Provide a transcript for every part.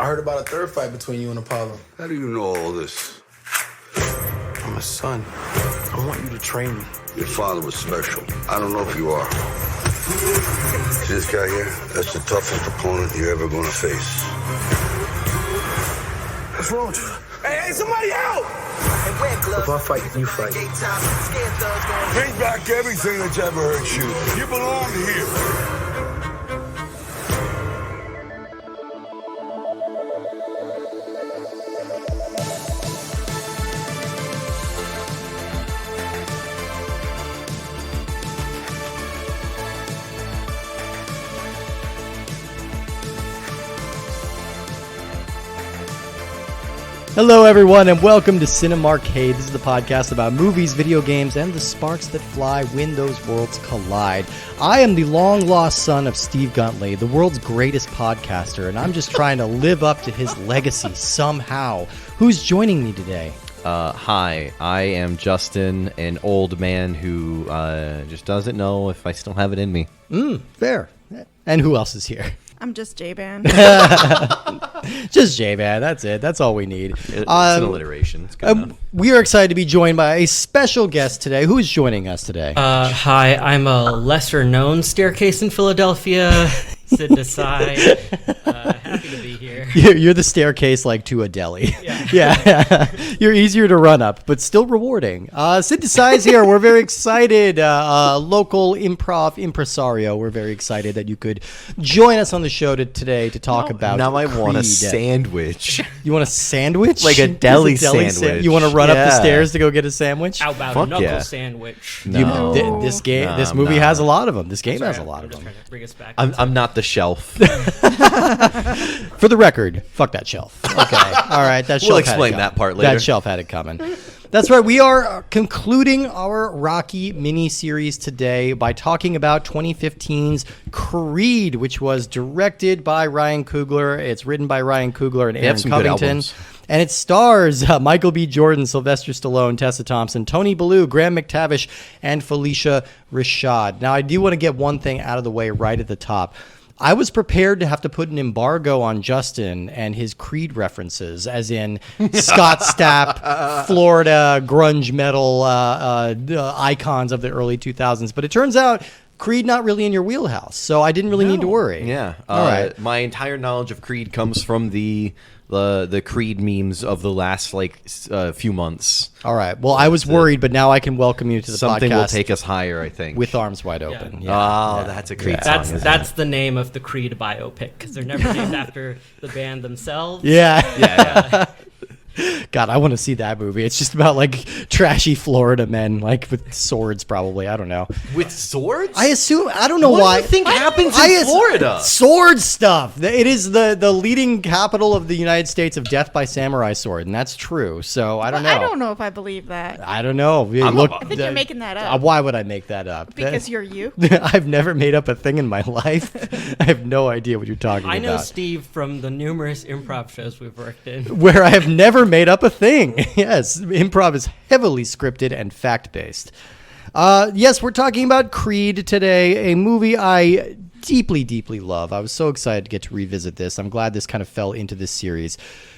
heard about a third fight between you and Apollo. How do you know all this? I'm a son. I want you to train me. Your father was special. I don't know if you are. See this guy here? That's the toughest opponent you're ever gonna face. What's wrong with you? Hey, somebody help! If I fight, you fight. Bring back everything that's ever hurt you. You belong here. Hello, everyone, and welcome to Cinema Arcade. This is the podcast about movies, video games, and the sparks that fly when those worlds collide. I am the long-lost son of Steve Guntley, the world's greatest podcaster, and I'm just trying to live up to his legacy somehow. Who's joining me today? Hi, I am Justin, an old man who just doesn't know if I still have it in me. Fair. And who else is here? I'm just J-Ban. Just J-Man, that's it. That's all we need. It's an alliteration. It's good enough. We are excited to be joined by a special guest today. Who is joining us today? Hi, I'm a lesser-known staircase in Philadelphia, Sid Desai. Happy to be here. You're the staircase like to a deli. Yeah. You're easier to run up, but still rewarding. Sid Desai is here. We're very excited. Local improv impresario. We're very excited that you could join us on the show today to talk about Now I want a Creed. sandwich. You want a sandwich? Like a deli sandwich. You want to run up the Yeah. stairs to go get a sandwich? How about Fuck a knuckle yeah. sandwich? No. This movie has a lot of them. This game has a lot I'm of just them. trying to bring us back. I'm not the shelf. For the record, fuck that shelf. Okay. All right. That shelf We'll had it explain coming. that part later. That shelf had it coming. That's right. We are concluding our Rocky mini-series today by talking about 2015's Creed, which was directed by Ryan Coogler. It's written by Ryan Coogler and They have Aaron some good Covington. albums. And it stars Michael B. Jordan, Sylvester Stallone, Tessa Thompson, Tony Bellew, Graham McTavish, and Felicia Rashad. Now, I do want to get one thing out of the way right at the top. I was prepared to have to put an embargo on Justin and his Creed references, as in Scott Stapp, Florida grunge metal icons of the early 2000s. But it turns out Creed not really in your wheelhouse, so I didn't really need to worry. Yeah. All right. My entire knowledge of Creed comes from the Creed memes of the last few months. All right. Well, I was worried, but now I can welcome you to the Something will podcast take us higher, I think. with arms wide open. Oh, that's a Creed song. isn't That's the name of the Creed biopic, because they're never named after the band themselves. Yeah. Yeah. God, I want to see that movie. It's just about like trashy Florida men, like with swords, probably. I don't know. With swords? I assume. I don't know What why. do you think happens in Florida? Sword stuff. It is the leading capital of the United States of death by samurai sword, and that's true. So I don't know. I don't know if I believe that. I don't know. I think you're making that up. Why would I make that up? Because you're you. I've never made up a thing in my life. I have no idea what you're talking I know about. Steve from the numerous improv shows we've worked in. Where I have never made up a thing. Yes, improv is heavily scripted and fact-based. Yes, we're talking about Creed today, a movie I deeply, deeply love. I was so excited to get to revisit this. I'm glad this kind of fell into this series.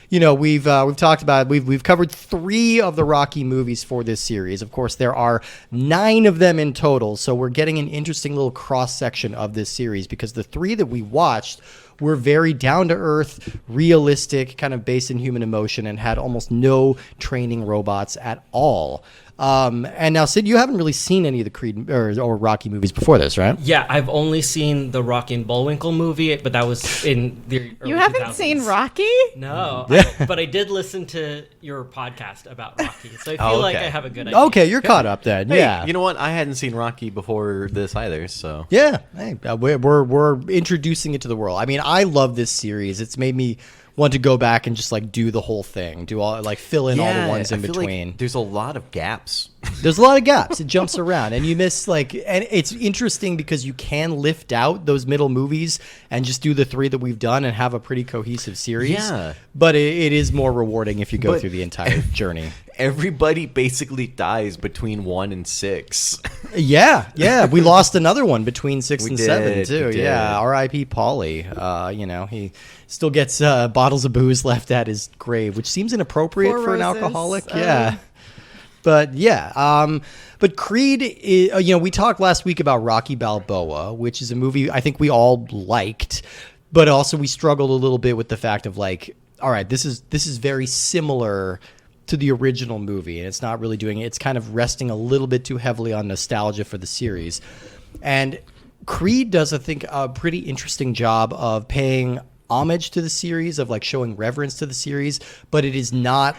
You know, we've talked about we've covered 3 of the Rocky movies for this series. Of course, there are 9 of them in total, so we're getting an interesting little cross section of this series because the 3 that we watched were very down-to-earth, realistic, kind of based in human emotion, and had almost no training robots at all. And now, Sid, you haven't really seen any of the Creed or Rocky movies before this, right? Yeah, I've only seen the Rocky and Bullwinkle movie, but that was in the early You haven't 2000s. seen Rocky? No, but I did listen to your podcast about Rocky, so I feel like okay. I have a good idea. Okay, you're caught up then. Hey, yeah. you know what? I hadn't seen Rocky before this either, so. Yeah, hey, we're introducing it to the world. I mean, I love this series. It's made me want to go back and just like do the whole thing, do all like fill in all the ones in I feel like between. there's a lot of gaps. There's a lot of gaps. It jumps around, and you miss and it's interesting because you can lift out those middle movies and just do the 3 that we've done and have a pretty cohesive series. Yeah. But it is more rewarding if you go through the entire journey. everybody basically dies between 1 and 6. Yeah. We lost another one between 6 We and did, 7 too. we did. Yeah, R.I.P. Paulie. He still gets bottles of booze left at his grave, which seems inappropriate Four for an roses. alcoholic. Yeah. But but Creed, we talked last week about Rocky Balboa, which is a movie I think we all liked, but also we struggled a little bit with the fact of like, all right, this is very similar to the original movie, and it's not really doing it. It's kind of resting a little bit too heavily on nostalgia for the series. And Creed does, I think, a pretty interesting job of paying homage to the series, of like showing reverence to the series, but it is not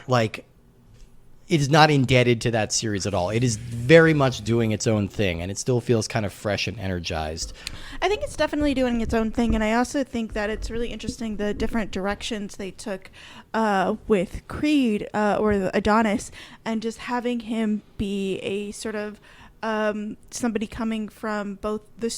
indebted to that series at all. It is very much doing its own thing, and it still feels kind of fresh and energized. I think it's definitely doing its own thing, and I also think that it's really interesting the different directions they took with Creed or the Adonis, and just having him be a sort of somebody coming from both the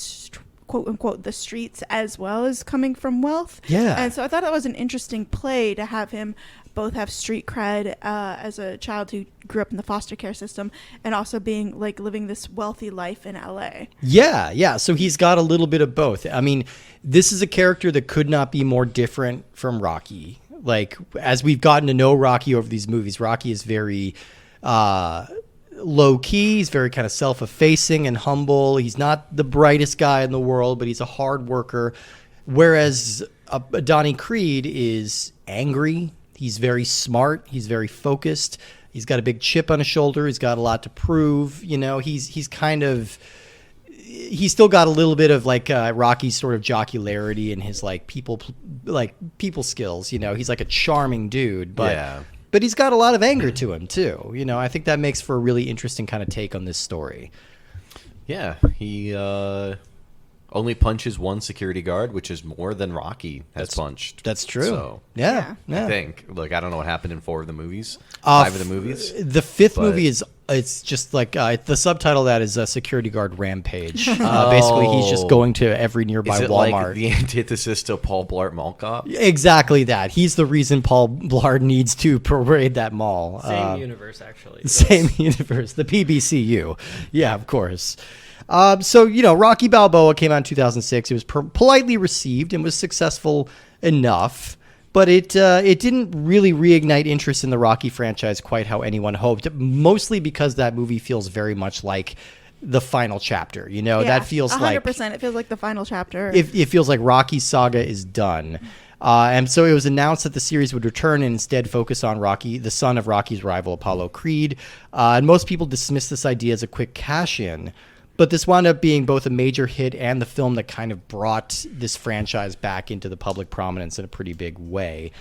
quote unquote the streets as well as coming from wealth. Yeah. And so I thought that was an interesting play to have him both have street cred as a child who grew up in the foster care system, and also being like living this wealthy life in LA. Yeah. So he's got a little bit of both. I mean, this is a character that could not be more different from Rocky. Like, as we've gotten to know Rocky over these movies, Rocky is very low key. He's very kind of self-effacing and humble. He's not the brightest guy in the world, but he's a hard worker. Whereas Donnie Creed is angry. He's very smart. He's very focused. He's got a big chip on his shoulder. He's got a lot to prove. He's still got a little bit of like Rocky's sort of jocularity and his like people skills. He's like a charming dude, but he's got a lot of anger to him too. I think that makes for a really interesting kind of take on this story. Yeah, he only punches one security guard, which is more than Rocky has punched. That's true. So, yeah. I think. Look, I don't know what happened in 4 of the movies. 5 of the movies. The 5th movie it's just like the subtitle of that is Security Guard Rampage. Basically, he's just going to every nearby Is it Walmart. like the antithesis to Paul Blart Mall Cop? Exactly that. He's the reason Paul Blart needs to parade that mall. Same universe, actually. Same universe. The PBCU. Yeah, of course. Rocky Balboa came out in 2006. It was politely received and was successful enough, but it didn't really reignite interest in the Rocky franchise quite how anyone hoped, mostly because that movie feels very much like the final chapter. That feels 100%. Like 100%. It feels like the final chapter. It feels like Rocky's saga is done. And so it was announced that the series would return and instead focus on Rocky, the son of Rocky's rival Apollo Creed. And most people dismissed this idea as a quick cash-in. But this wound up being both a major hit and the film that kind of brought this franchise back into the public prominence in a pretty big way.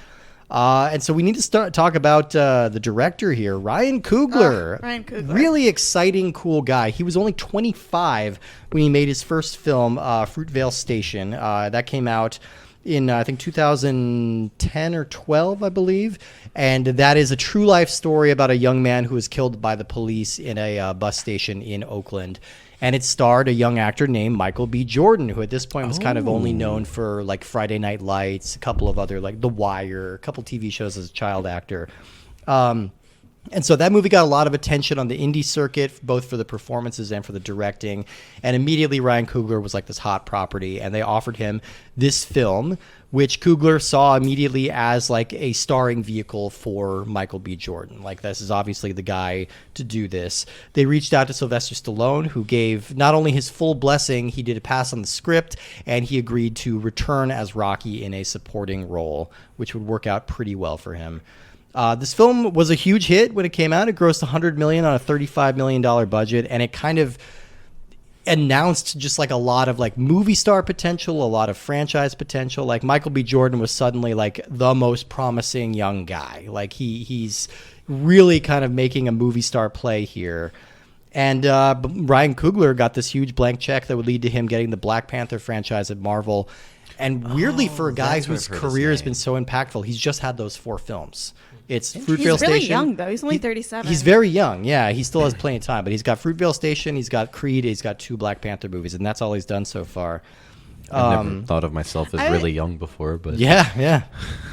And so we need to talk about the director here, Ryan Coogler. Ryan Coogler. Really exciting, cool guy. He was only 25 when he made his first film, Fruitvale Station. That came out in, I think, 2010 or 12, I believe. And that is a true life story about a young man who was killed by the police in a bus station in Oakland. And it starred a young actor named Michael B. Jordan, who at this point was kind of only known for like Friday Night Lights, a couple of other like The Wire, a couple TV shows as a child actor. And so that movie got a lot of attention on the indie circuit, both for the performances and for the directing. And immediately Ryan Coogler was like this hot property, and they offered him this film, which Coogler saw immediately as like a starring vehicle for Michael B. Jordan. Like, this is obviously the guy to do this. They reached out to Sylvester Stallone, who gave not only his full blessing, he did a pass on the script, and he agreed to return as Rocky in a supporting role, which would work out pretty well for him. This film was a huge hit when it came out. It grossed $100 million on a $35 million budget, and it kind of announced just like a lot of like movie star potential, a lot of franchise potential. Like, Michael B. Jordan was suddenly like the most promising young guy. Like, he's really kind of making a movie star play here. And Ryan Coogler got this huge blank check that would lead to him getting the Black Panther franchise at Marvel. And weirdly, for a guy whose career has been so impactful, he's just had those 4 films. It's Fruitvale Station. He's really young, though. He's only 37. He's very young. Yeah, he still has plenty of time. But he's got Fruitvale Station, he's got Creed, he's got 2 Black Panther movies, and that's all he's done so far. I never thought of myself as really young before, but Yeah.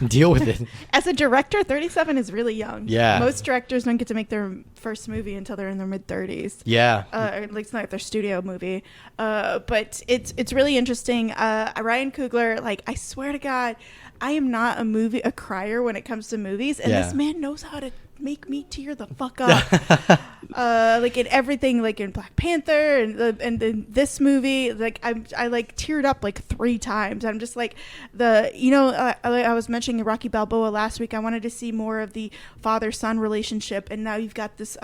Deal with it. As a director, 37 is really young. Yeah. Most directors don't get to make their first movie until they're in their mid-30s. Yeah. Or at least not their studio movie. But it's really interesting. Ryan Coogler, like, I swear to God, I am not a crier when it comes to movies, and this man knows how to make me tear the fuck up. Like in everything, like in Black Panther and in this movie, like I like teared up like 3 times. I'm just like I was mentioning Rocky Balboa last week. I wanted to see more of the father-son relationship, and now you've got this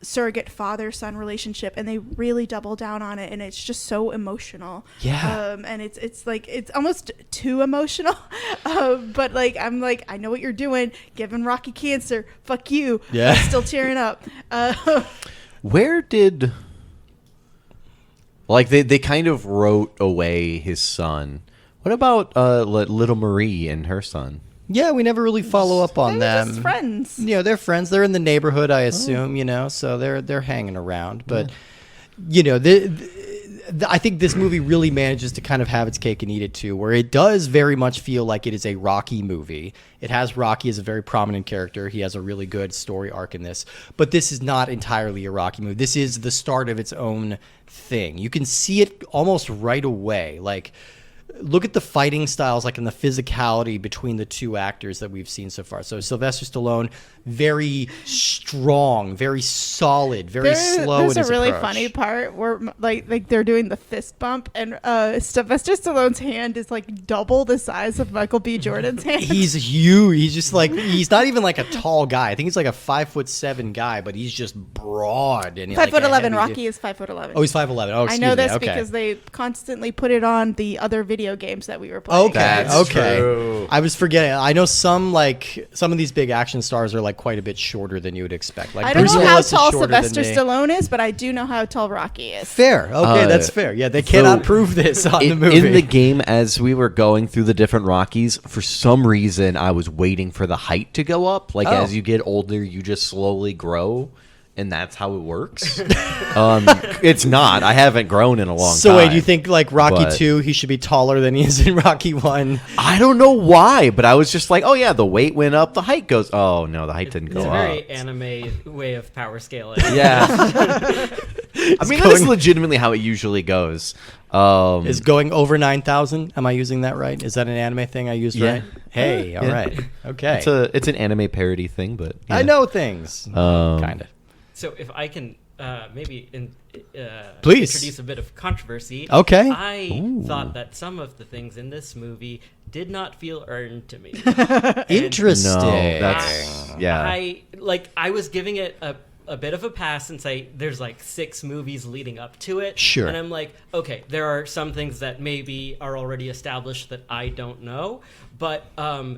surrogate father-son relationship, and they really double down on it, and it's just so emotional. Yeah. And it's like it's almost too emotional. But like I'm like, I know what you're doing, giving Rocky cancer. Fuck you. Yeah. I'm still tearing up. Where did they kind of wrote away his son? What about little Marie and her son? Yeah, we never really follow up on They're them. just friends. You know, they're friends. They're in the neighborhood, I assume. You know, so they're hanging around. But you know, I think this movie really manages to kind of have its cake and eat it too, where it does very much feel like it is a Rocky movie. It has Rocky as a very prominent character. He has a really good story arc in this, but this is not entirely a Rocky movie. This is the start of its own thing. You can see it almost right away. Like, look at the fighting styles, like in the physicality between the two actors that we've seen so far. So Sylvester Stallone, very strong, very solid, very slow in his There's a really approach. funny part where like they're doing the fist bump, and Sylvester Stallone's hand is like double the size of Michael B. Jordan's hand. He's huge. He's just like, he's not even like a tall guy. I think he's like a 5'7" guy, but he's just broad and 5'11". Rocky is 5'11". Oh, he's 5'11". Oh, excuse I know this me. Okay. because they constantly put it on the other video games that we were playing. Okay, That's okay. true. I was forgetting. I know some of these big action stars are like quite a bit shorter than you would expect. Like I don't Bruce know how Willis is tall shorter than Sylvester me. Stallone is, but I do know how tall Rocky is. Fair. Okay, that's fair. Yeah, they cannot prove this on the movie. In the game, as we were going through the different Rockies, for some reason, I was waiting for the height to go up. Like, as you get older, you just slowly grow, and that's how it works. It's not. I haven't grown in a long time. So wait, do you think like Rocky but- 2, he should be taller than he is in Rocky 1? I don't know why, but I was just like, oh, yeah, the weight went up, the height goes... Oh, no, the height didn't go It's a up. very anime way of power scaling. Yeah. I mean, that's legitimately how it usually goes. Is going over 9,000? Am I using that right? Is that an anime thing I used Yeah. right? Hey, all right. Okay. It's an anime parody thing, but... yeah. I know things. Kind of. So if I can maybe Please. introduce a bit of controversy. Okay. I thought that some of the things in this movie did not feel earned to me. Interesting. No, that's... Yeah. I was giving it a bit of a pass since there's like 6 movies leading up to it. Sure. And I'm like, okay, there are some things that maybe are already established that I don't know. But I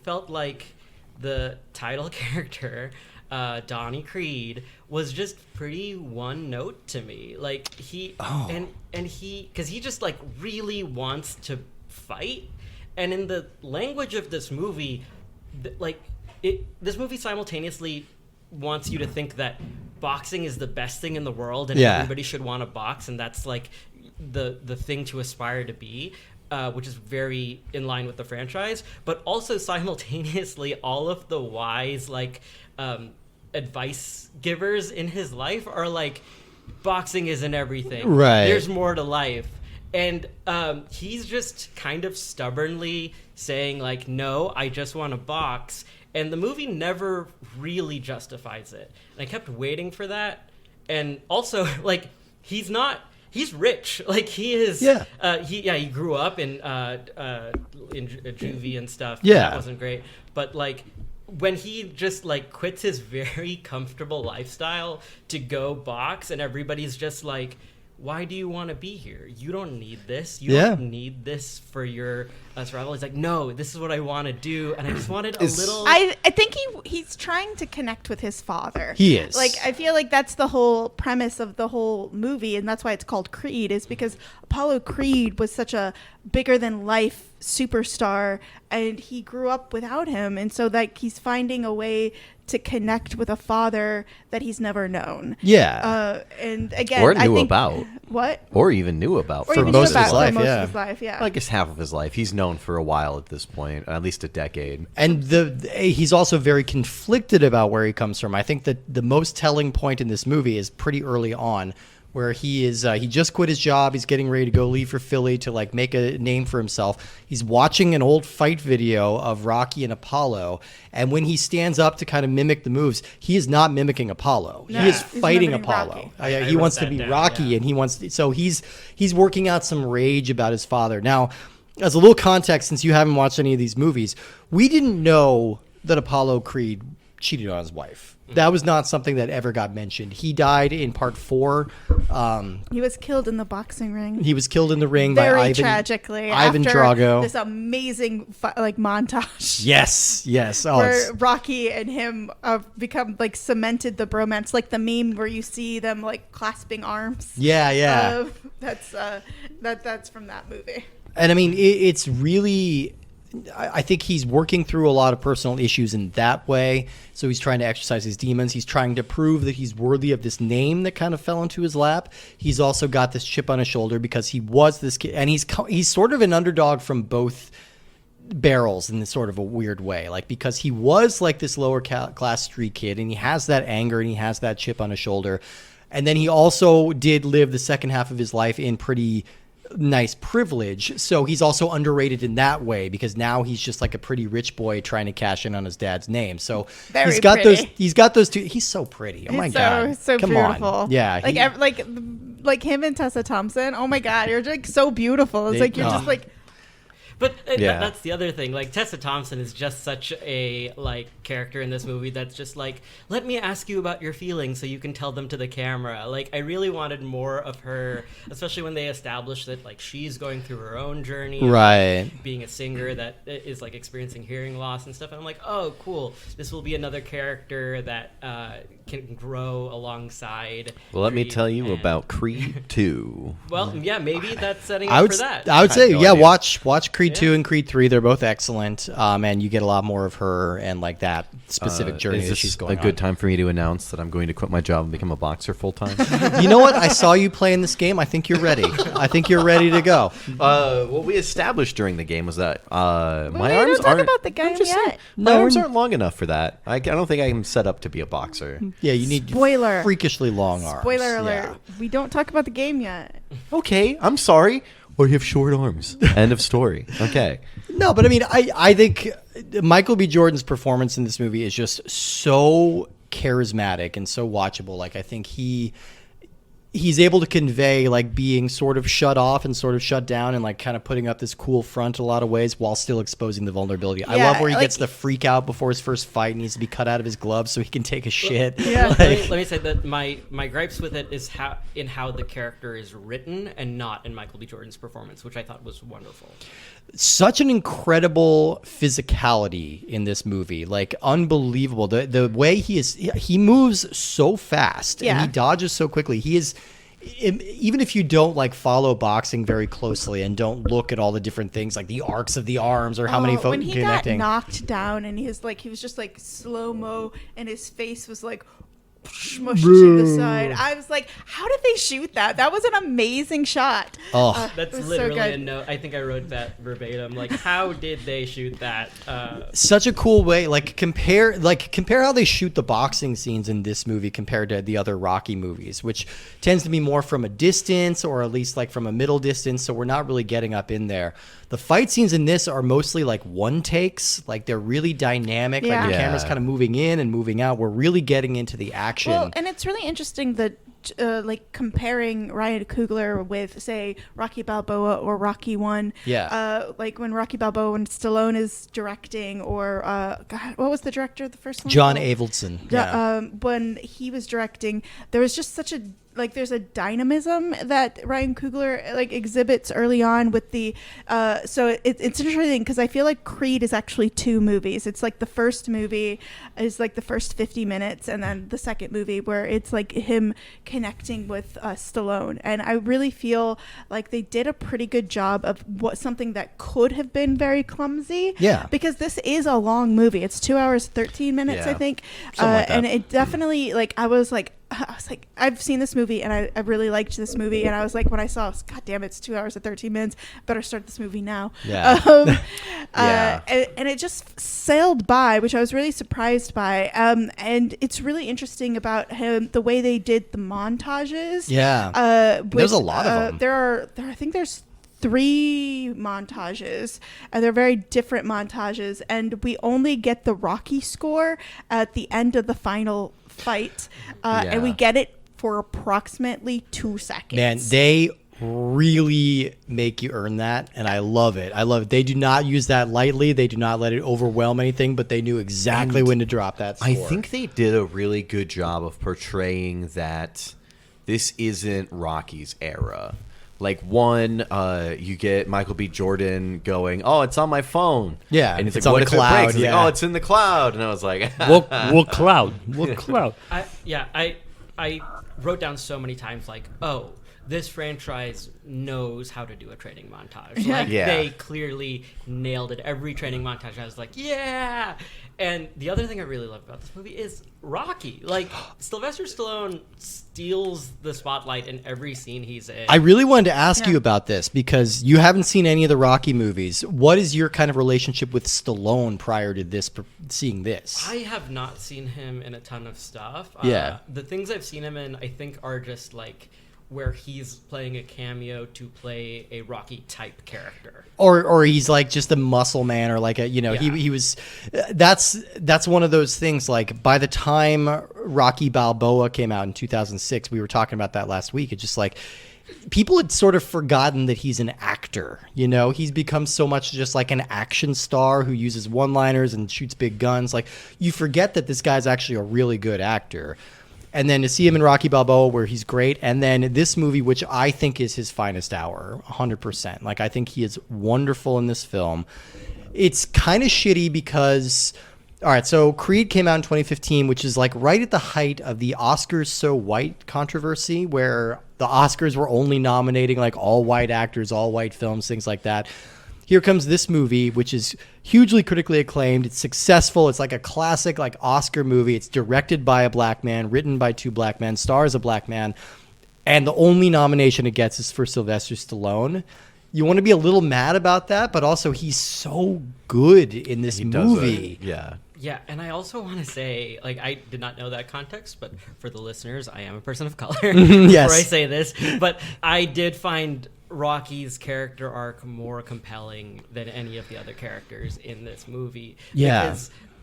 felt like the title character, Donnie Creed, was just pretty one note to me. Like because he just like really wants to fight, and in the language of this movie, this movie simultaneously wants you to think that boxing is the best thing in the world, and everybody should want to box, and that's like the thing to aspire to be. Which is very in line with the franchise, but also simultaneously all of the wise advice givers in his life are like, boxing isn't everything. Right. There's more to life. And he's just kind of stubbornly saying like, no, I just want to box. And the movie never really justifies it. And I kept waiting for that. And also, like, he's rich. Like, he is. Yeah. He grew up in juvie and stuff. Yeah. That wasn't great. But like, when he just like quits his very comfortable lifestyle to go box, and everybody's just like, why do you want to be here? You don't need this. You don't need this for your survival. He's like, no, this is what I want to do, and I just wanted a little. I think he's trying to connect with his father. He is. Like, I feel like that's the whole premise of the whole movie, and that's why it's called Creed, is because Apollo Creed was such a bigger than life superstar, and he grew up without him, and so like he's finding a way to connect with a father that he's never known. Yeah. And again, Or I knew think, about. what? Or even knew about Or For even most knew of his about life, for most yeah. of his life, yeah. Well, I guess half of his life. He's known for a while at this point, at least a decade. And he's also very conflicted about where he comes from. I think that the most telling point in this movie is pretty early on, where he just quit his job. He's getting ready to go leave for Philly to like make a name for himself. He's watching an old fight video of Rocky and Apollo, and when he stands up to kind of mimic the moves, he is not mimicking Apollo. No, he is he's fighting mimicking Apollo. Rocky. He wrote wants to that be down, Rocky, yeah. and he wants to, so he's working out some rage about his father. Now, as a little context, since you haven't watched any of these movies, we didn't know that Apollo Creed cheated on his wife. That was not something that ever got mentioned. He died in part 4. He was killed in the boxing ring. He was killed in the ring Very by Ivan tragically. Ivan after Drago. This amazing montage. Yes. Oh, Where Rocky and him become like cemented the bromance, like the meme where you see them like clasping arms. yeah. That's from that movie. And I mean, it's really, I think he's working through a lot of personal issues in that way. So he's trying to exercise his demons. He's trying to prove that he's worthy of this name that kind of fell into his lap. He's also got this chip on his shoulder because he was this kid, and he's sort of an underdog from both barrels in this sort of a weird way, like because he was like this lower class street kid, and he has that anger and he has that chip on his shoulder, and then he also did live the second half of his life in pretty nice privilege, so he's also underrated in that way because now he's just like a pretty rich boy trying to cash in on his dad's name. So Very he's got pretty. those two. He's so pretty. Oh my god, so come beautiful. on, yeah, like him and Tessa Thompson. Oh my god, you're like so beautiful. It's like you're just like. But Yeah. that's the other thing. Like Tessa Thompson is just such a like character in this movie that's just like, let me ask you about your feelings so you can tell them to the camera. Like I really wanted more of her, especially when they established that like she's going through her own journey, of, Right. like, being a singer that is like experiencing hearing loss and stuff. And I'm like, oh, cool. This will be another character that can grow alongside. Well, let me Creed tell you and- about Creed 2. Well, yeah, maybe that's setting up I would for that. I would say no yeah, idea. watch Creed 2 and Creed 3. They're both excellent, and you get a lot more of her and like that specific journey Is that this she's a going good on. time for me to announce that I'm going to quit my job and become a boxer full time? You know what? I saw you playing this game. I think you're ready. I think you're ready to go. What we established during the game was that my We arms don't talk aren't. about the game I'm just saying, yet. my No, arms we're- aren't long enough for that. I don't think I'm set up to be a boxer. Yeah, you need Spoiler. freakishly long arms. Spoiler Yeah. alert. We don't talk about the game yet. Okay, I'm sorry. Or you have short arms. End of story. Okay. No, but I mean, I think Michael B. Jordan's performance in this movie is just so charismatic and so watchable. Like, I think he's able to convey like being sort of shut off and sort of shut down and like kind of putting up this cool front in a lot of ways while still exposing the vulnerability. I Yeah, love where he like- gets the freak out before his first fight and needs to be cut out of his gloves so he can take a shit. Yeah. Let me say that my gripes with it is how the character is written and not in Michael B. Jordan's performance, which I thought was wonderful. Such an incredible physicality in this movie, like unbelievable. The way he moves so fast and Yeah. he dodges so quickly. He is, even if you don't like follow boxing very closely and don't look at all the different things like the arcs of the arms or how many folks when he connecting. got knocked down and he was just like slow mo and his face was like smushed to the side. I was like, how did they shoot that? That was an amazing shot. Oh. That's it was literally so a good. note. I think I wrote that verbatim. Like, how did they shoot that? Such a cool way. Like compare how they shoot the boxing scenes in this movie compared to the other Rocky movies, which tends to be more from a distance or at least like from a middle distance. So we're not really getting up in there. The fight scenes in this are mostly like one takes. Like they're really dynamic. Like the Yeah. camera's kind of moving in and moving out. We're really getting into the action. Well, and it's really interesting that like comparing Ryan Coogler with say Rocky Balboa or Rocky 1. Yeah. Like when Rocky Balboa and Stallone is directing or God, what was the director of the first one? John called? Avildsen. Yeah. When he was directing, there was just such a like there's a dynamism that Ryan Coogler like exhibits early on with the so it's interesting because I feel like Creed is actually 2 movies. It's like the first movie is like the first 50 minutes, and then the second movie where it's like him connecting with Stallone. And I really feel like they did a pretty good job of something that could have been very clumsy. Yeah. Because this is a long movie. It's 2 hours 13 minutes, Yeah. I think. Something like that. And it definitely like I was like I've seen this movie and I really liked this movie, and I was like when I saw God damn it, it's 2 hours and 13 minutes, better start this movie now. Yeah. Yeah. And it just sailed by, which I was really surprised by. And it's really interesting about him, the way they did the montages. Yeah. There's a lot of them. I think there's 3 montages, and they're very different montages, and we only get the Rocky score at the end of the final fight, and we get it for approximately 2 seconds. Man, they really make you earn that, and I love it. They do not use that lightly. They do not let it overwhelm anything, but they knew exactly when to drop that score. I think they did a really good job of portraying that this isn't Rocky's era. Like, you get Michael B. Jordan going, "Oh, it's on my phone." Yeah, and it's it's like, on "What the if cloud, it breaks?" It's yeah. like, "Oh, it's in the cloud," and I was like, What cloud? What cloud? I wrote down so many times like, oh, this franchise knows how to do a training montage. Like, Yeah. they clearly nailed it. Every training montage, I was like, yeah. And the other thing I really love about this movie is Rocky. Like, Sylvester Stallone steals the spotlight in every scene he's in. I really wanted to ask you about this because you haven't seen any of the Rocky movies. What is your kind of relationship with Stallone prior to this, seeing this? I have not seen him in a ton of stuff. Yeah. The things I've seen him in, I think, are just like where he's playing a cameo to play a Rocky type character. Or he's like just a muscle man, or like Yeah. he was. That's one of those things. Like, by the time Rocky Balboa came out in 2006, we were talking about that last week. It's just like people had sort of forgotten that he's an actor. You know, he's become so much just like an action star who uses one-liners and shoots big guns. Like, you forget that this guy's actually a really good actor. And then to see him in Rocky Balboa, where he's great, and then this movie, which I think is his finest hour, 100%. Like, I think he is wonderful in this film. It's kind of shitty because, all right, so Creed came out in 2015, which is like right at the height of the Oscars So White controversy, where the Oscars were only nominating like all white actors, all white films, things like that. Here comes this movie, which is hugely critically acclaimed. It's successful. It's like a classic, like Oscar movie. It's directed by a black man, written by 2 black men, stars a black man, and the only nomination it gets is for Sylvester Stallone. You want to be a little mad about that, but also he's so good in this movie. Yeah. Yeah, and I also want to say, like, I did not know that context, but for the listeners, I am a person of color Yes. before I say this. But I did find Rocky's character arc more compelling than any of the other characters in this movie. Yeah.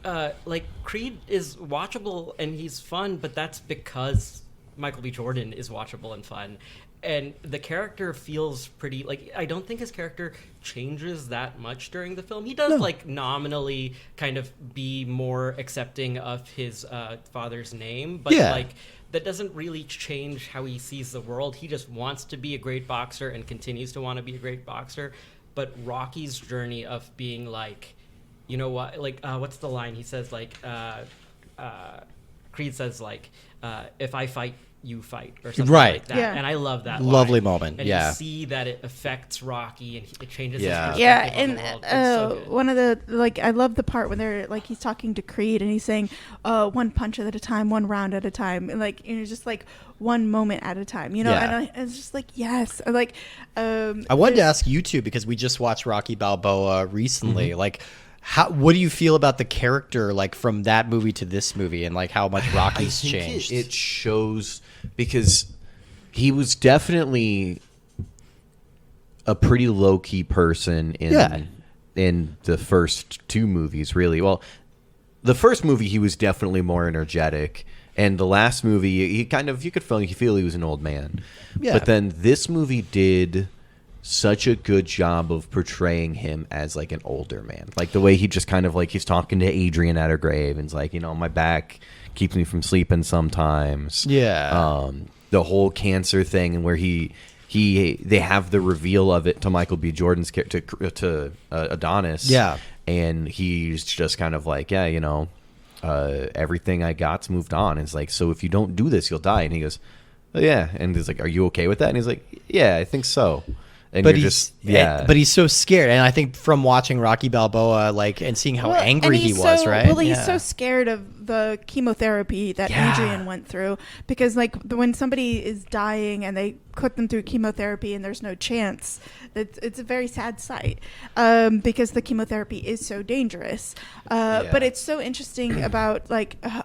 Because, like, Creed is watchable and he's fun, but that's because Michael B. Jordan is watchable and fun. And the character feels pretty, like, I don't think his character changes that much during the film. He does, like, nominally kind of be more accepting of his father's name, but, like, that doesn't really change how he sees the world. He just wants to be a great boxer and continues to want to be a great boxer. But Rocky's journey of being, like, you know what, like, what's the line? He says, like, Creed says, like, if I fight, you fight, or something like that. Yeah. And I love that Lovely line. moment. And yeah. you see that it affects Rocky and it changes Yeah. his Yeah, perspective on and the world. It's so good. one of the, like, I love the part when they're like, he's talking to Creed and he's saying, one punch at a time, one round at a time, and like, you know, just like one moment at a time, you know. Yeah. And it's just like, yes, like, I wanted to ask you too, because we just watched Rocky Balboa recently. Like, what do you feel about the character, like, from that movie to this movie, and like how much Rocky's I think changed? it shows, because he was definitely a pretty low-key person in the first 2 movies, really. Well, the first movie he was definitely more energetic, and the last movie he kind of, you could feel he was an old man. Yeah. But then this movie did such a good job of portraying him as like an older man, like the way he just kind of like, he's talking to Adrian at her grave and it's like, you know, my back keeps me from sleeping sometimes. Yeah. the whole cancer thing, and where they have the reveal of it to Michael B. Jordan's character to Adonis. Yeah. And he's just kind of like, yeah, everything I got's moved on. It's like, so if you don't do this, you'll die. And he goes, oh, yeah. And he's like, are you okay with that? And he's like, yeah, I think so. And but he's so scared, and I think from watching Rocky Balboa, and seeing how angry he was, right? Well, he's so scared of the chemotherapy that Adrian went through, because when somebody is dying and they put them through chemotherapy and there's no chance, it's a very sad sight, because the chemotherapy is so dangerous. But it's so interesting about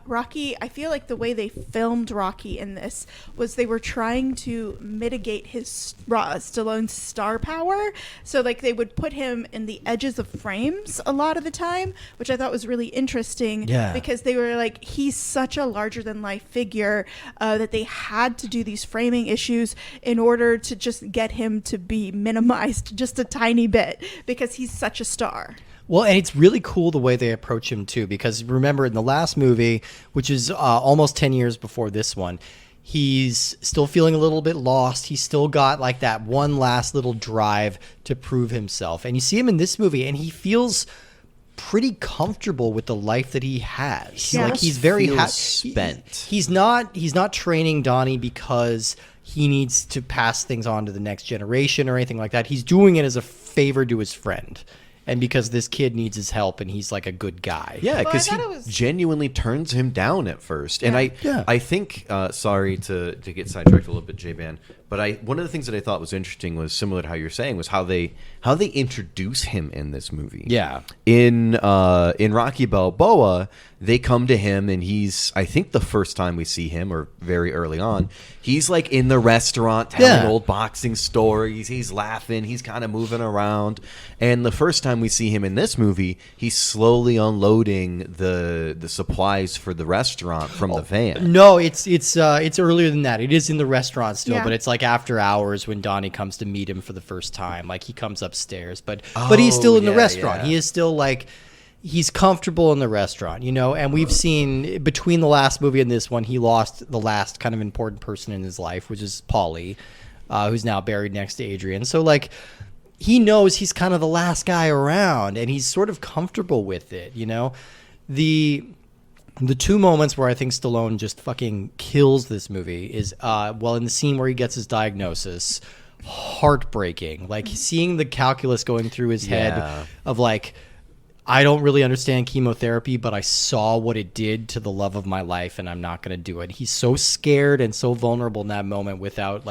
Rocky. I feel like the way they filmed Rocky in this was they were trying to mitigate his Stallone's star power, so they would put him in the edges of frames a lot of the time, which I thought was really interesting, because they were he's such a larger than life figure, that they had to do these framing issues in order to just get him to be minimized just a tiny bit, because he's such a star. Well, and it's really cool the way they approach him too, because remember in the last movie, which is almost 10 years before this one, he's still feeling a little bit lost. He's still got that one last little drive to prove himself. And you see him in this movie, and he feels pretty comfortable with the life that he has. Yeah. He's very spent. He's not training Donnie because he needs to pass things on to the next generation or anything like that. He's doing it as a favor to his friend. And because this kid needs his help, and he's a good guy. Yeah, because he genuinely turns him down at first. And I think, sorry to get sidetracked a little bit, J-Ban, but one of the things that I thought was interesting was similar to how you're saying, was how they introduce him in this movie. Yeah. In Rocky Balboa, they come to him, and he's, I think the first time we see him, or very early on, he's in the restaurant telling old boxing stories. He's laughing. He's kind of moving around. And the first time we see him in this movie, he's slowly unloading the supplies for the restaurant from the van. No, it's earlier than that. It is in the restaurant still, but it's after hours when Donnie comes to meet him for the first time. He comes upstairs, but he's still in the restaurant. He is still he's comfortable in the restaurant, and we've seen between the last movie and this one, he lost the last kind of important person in his life, which is Paulie, who's now buried next to Adrian. So he knows he's kind of the last guy around, and he's sort of comfortable with it, The two moments where I think Stallone just fucking kills this movie is, in the scene where he gets his diagnosis, heartbreaking. Seeing the calculus going through his head of I don't really understand chemotherapy, but I saw what it did to the love of my life, and I'm not going to do it. He's so scared and so vulnerable in that moment without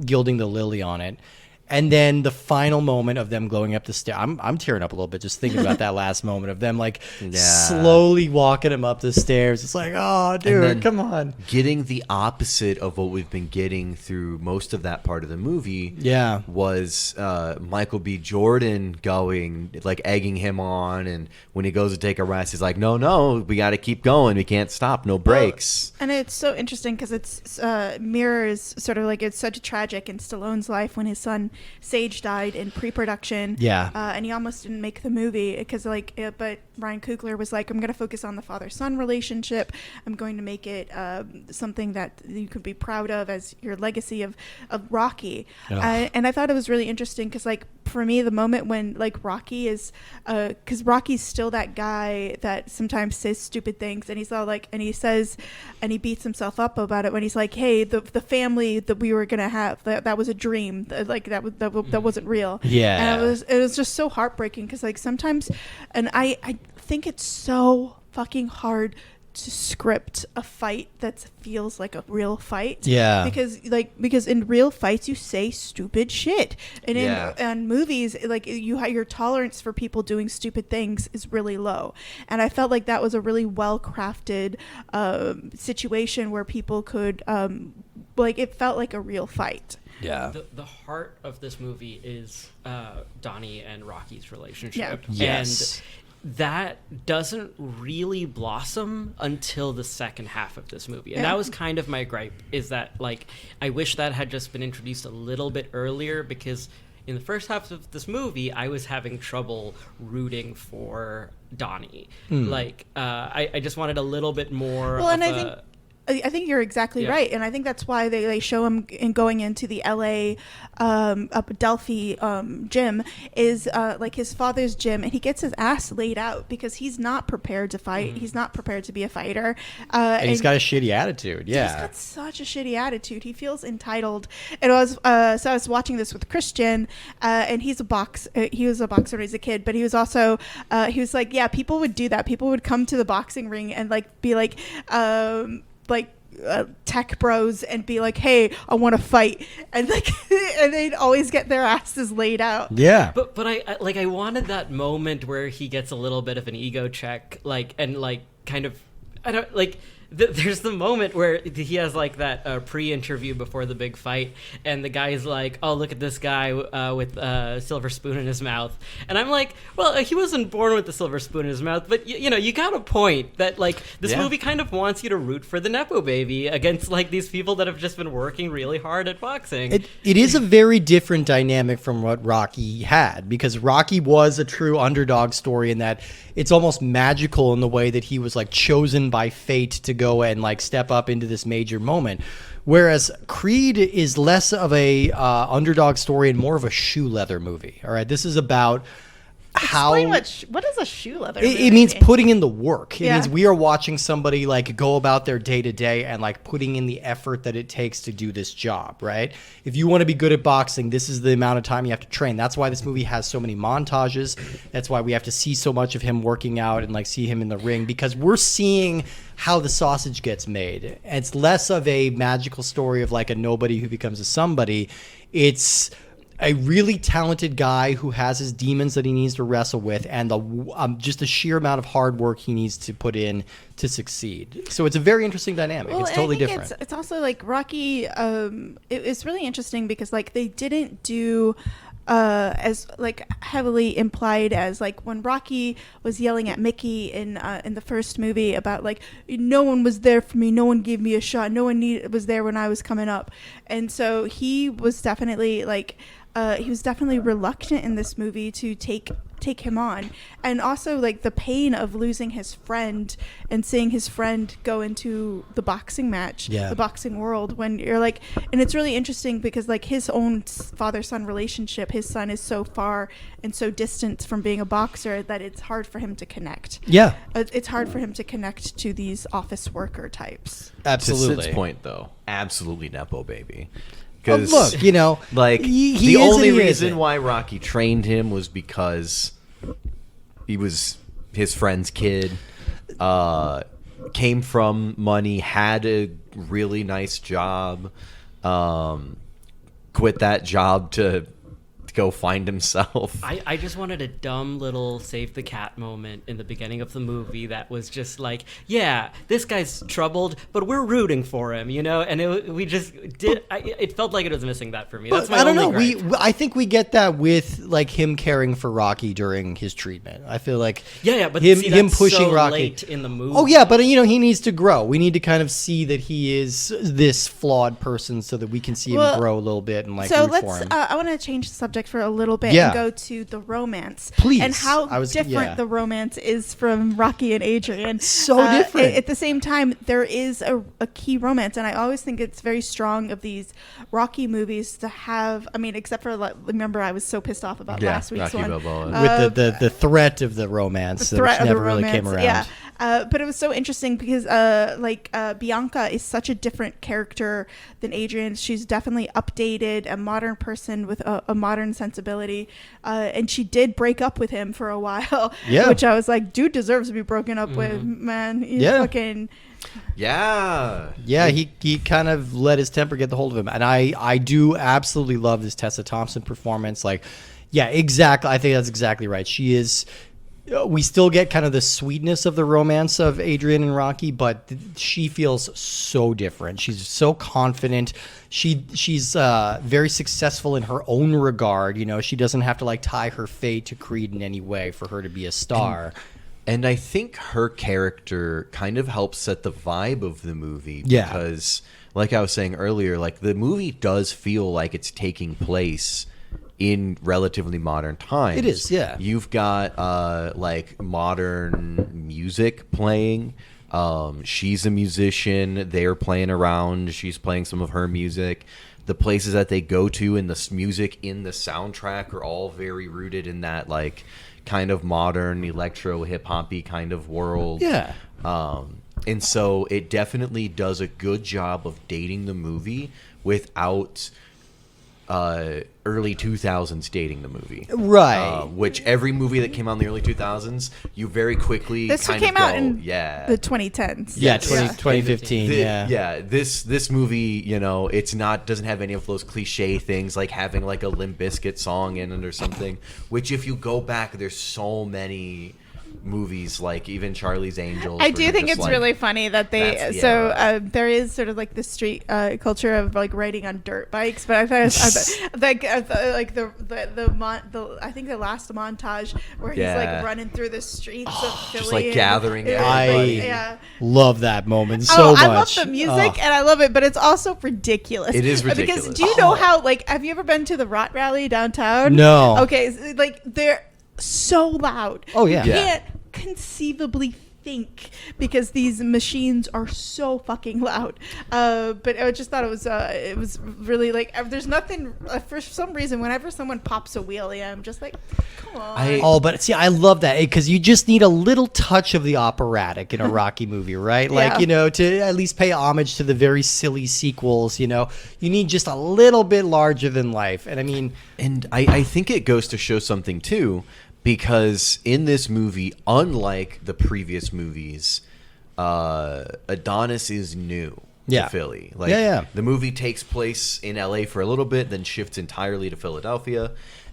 gilding the lily on it. And then the final moment of them going up the stairs, I'm tearing up a little bit just thinking about that last moment of them slowly walking him up the stairs. It's oh, dude, come on. Getting the opposite of what we've been getting through most of that part of the movie. Yeah, was Michael B. Jordan going egging him on, and when he goes to take a rest, he's like, no, we got to keep going. We can't stop. No breaks. And it's so interesting because it's mirrors sort of it's such tragic in Stallone's life when his son Sage died in pre-production. Yeah. And he almost didn't make the movie because but Ryan Coogler was I'm going to focus on the father-son relationship. I'm going to make it something that you could be proud of as your legacy of Rocky. And I thought it was really interesting because for me, the moment when Rocky is, because Rocky's still that guy that sometimes says stupid things, and he's all and he says, and he beats himself up about it when he's hey, the family that we were gonna have, that was a dream, that wasn't real. Yeah. And it was just so heartbreaking because sometimes, and I think it's so fucking hard to script a fight that feels like a real fight. Yeah. Because in real fights you say stupid shit, and in movies your tolerance for people doing stupid things is really low. And I felt that was a really well crafted situation where people could it felt like a real fight. Yeah. The heart of this movie is Donnie and Rocky's relationship. Yeah. Yes. And that doesn't really blossom until the second half of this movie. And that was kind of my gripe, is that I wish that had just been introduced a little bit earlier, because in the first half of this movie I was having trouble rooting for Donnie. I just wanted a little bit more I think you're exactly right, and I think that's why they show him in going into the L.A. Delphi gym is like his father's gym, and he gets his ass laid out because he's not prepared to fight. He's not prepared to be a fighter, and he's got a shitty attitude. Yeah, he's got such a shitty attitude. He feels entitled. And so I was watching this with Christian, and he was a boxer when he was a kid, but he was also he was like, yeah, people would do that. People would come to the boxing ring and like be like tech bros and be like, hey, I want to fight, and like and they'd always get their asses laid out. Yeah, but I wanted that moment where he gets a little bit of an ego check, there's the moment where he has like that pre-interview before the big fight, and the guy's like, oh, look at this guy with a silver spoon in his mouth, and I'm like, well, he wasn't born with the silver spoon in his mouth, but you got a point that like this movie kind of wants you to root for the Nepo baby against like these people that have just been working really hard at boxing. It is a very different dynamic from what Rocky had, because Rocky was a true underdog story in that it's almost magical in the way that he was like chosen by fate to go and like step up into this major moment, whereas Creed is less of a underdog story and more of a shoe leather movie. All right, this is about Explain what is a shoe leather movie? It means putting in the work. It means we are watching somebody like go about their day to day and like putting in the effort that it takes to do this job, right? If you want to be good at boxing, this is the amount of time you have to train. That's why this movie has so many montages. That's why we have to see so much of him working out and like see him in the ring, because we're seeing how the sausage gets made. It's less of a magical story of like a nobody who becomes a somebody. It's a really talented guy who has his demons that he needs to wrestle with, and just the sheer amount of hard work he needs to put in to succeed. So it's a very interesting dynamic. Well, it's totally different. It's also like Rocky. It's really interesting because like they didn't do as like heavily implied as like when Rocky was yelling at Mickey in the first movie about like, no one was there for me, no one gave me a shot, no one was there when I was coming up, and so he was definitely like. He was definitely reluctant in this movie to take him on, and also like the pain of losing his friend and seeing his friend go into the boxing match, the boxing world, when you're like, and it's really interesting because like his own father-son relationship, his son is so far and so distant from being a boxer that it's hard for him to connect. Yeah, it's hard for him to connect to these office worker types. Absolutely. To Sid's point, though, absolutely Nepo baby. Oh, look, like he the only reason isn't. why Rocky trained him was because he was his friend's kid, came from money, had a really nice job, quit that job to go find himself. I just wanted a dumb little save the cat moment in the beginning of the movie that was just like, yeah, this guy's troubled, but we're rooting for him, and it felt like it was missing that for me. That's my I don't only know. gripe. I think we get that with like him caring for Rocky during his treatment. I feel like but him pushing so Rocky late in the movie. Oh yeah, but he needs to grow. We need to kind of see that he is this flawed person so that we can see him grow a little bit and like root for him. I want to change the subject for a little bit and go to the romance. Please. And how different the romance is from Rocky and Adrian. So different. At the same time, there is a key romance, and I always think it's very strong of these Rocky movies to have, except for, remember I was so pissed off about last week's Rocky one. Balboa. With the threat of the romance, which never really came around. Yeah. But it was so interesting because Bianca is such a different character than Adrian. She's definitely updated, a modern person with a modern sensibility. And she did break up with him for a while, which I was like, dude deserves to be broken up with, man. He's fucking... Yeah, he kind of let his temper get the hold of him. And I do absolutely love this Tessa Thompson performance. Like, yeah, exactly. I think that's exactly right. She is... We still get kind of the sweetness of the romance of Adrian and Rocky, but she feels so different. She's so confident. She's very successful in her own regard. She doesn't have to like tie her fate to Creed in any way for her to be a star. And I think her character kind of helps set the vibe of the movie. Yeah. Because, like I was saying earlier, like the movie does feel like it's taking place in relatively modern times. It is, yeah. You've got like modern music playing. She's a musician. They're playing around. She's playing some of her music. The places that they go to and the music in the soundtrack are all very rooted in that like kind of modern electro hip hoppy kind of world. Yeah. And so it definitely does a good job of dating the movie without early 2000s dating the movie. Right. Which every movie that came out in the early 2000s, you very quickly This kind came of go, out in yeah. the 2010s. Yeah, Yes. 2015. Yeah. This movie, you know, it's not doesn't have any of those cliche things like having like a Limp Bizkit song in it or something. Which, if you go back, there's so many movies like even Charlie's Angels. I where do you're think just it's like, really funny that they that's the era. there is sort of like the street culture of like riding on dirt bikes, but I thought like I think the last montage where he's Yeah. like running through the streets of Philly, just like and- gathering I everybody. yeah. love that moment so much. I love the music and I love it, but it's also ridiculous. It is ridiculous. Because do you know how like have you ever been to the Rot Rally downtown? No. Okay, like they're so loud. Oh, yeah. You Yeah. can't conceivably think because these machines are so fucking loud. But I just thought it was really like there's nothing for some reason whenever someone pops a wheelie, I'm just like, come on. Oh, but see, I love that because you just need a little touch of the operatic in a Rocky movie, right? Like, Yeah. you know, to at least pay homage to the very silly sequels, you know, you need just a little bit larger than life. And I mean, And I think it goes to show something too, because in this movie, unlike the previous movies, Adonis is new Yeah. to Philly. Like, Yeah. the movie takes place in LA for a little bit, then shifts entirely to Philadelphia.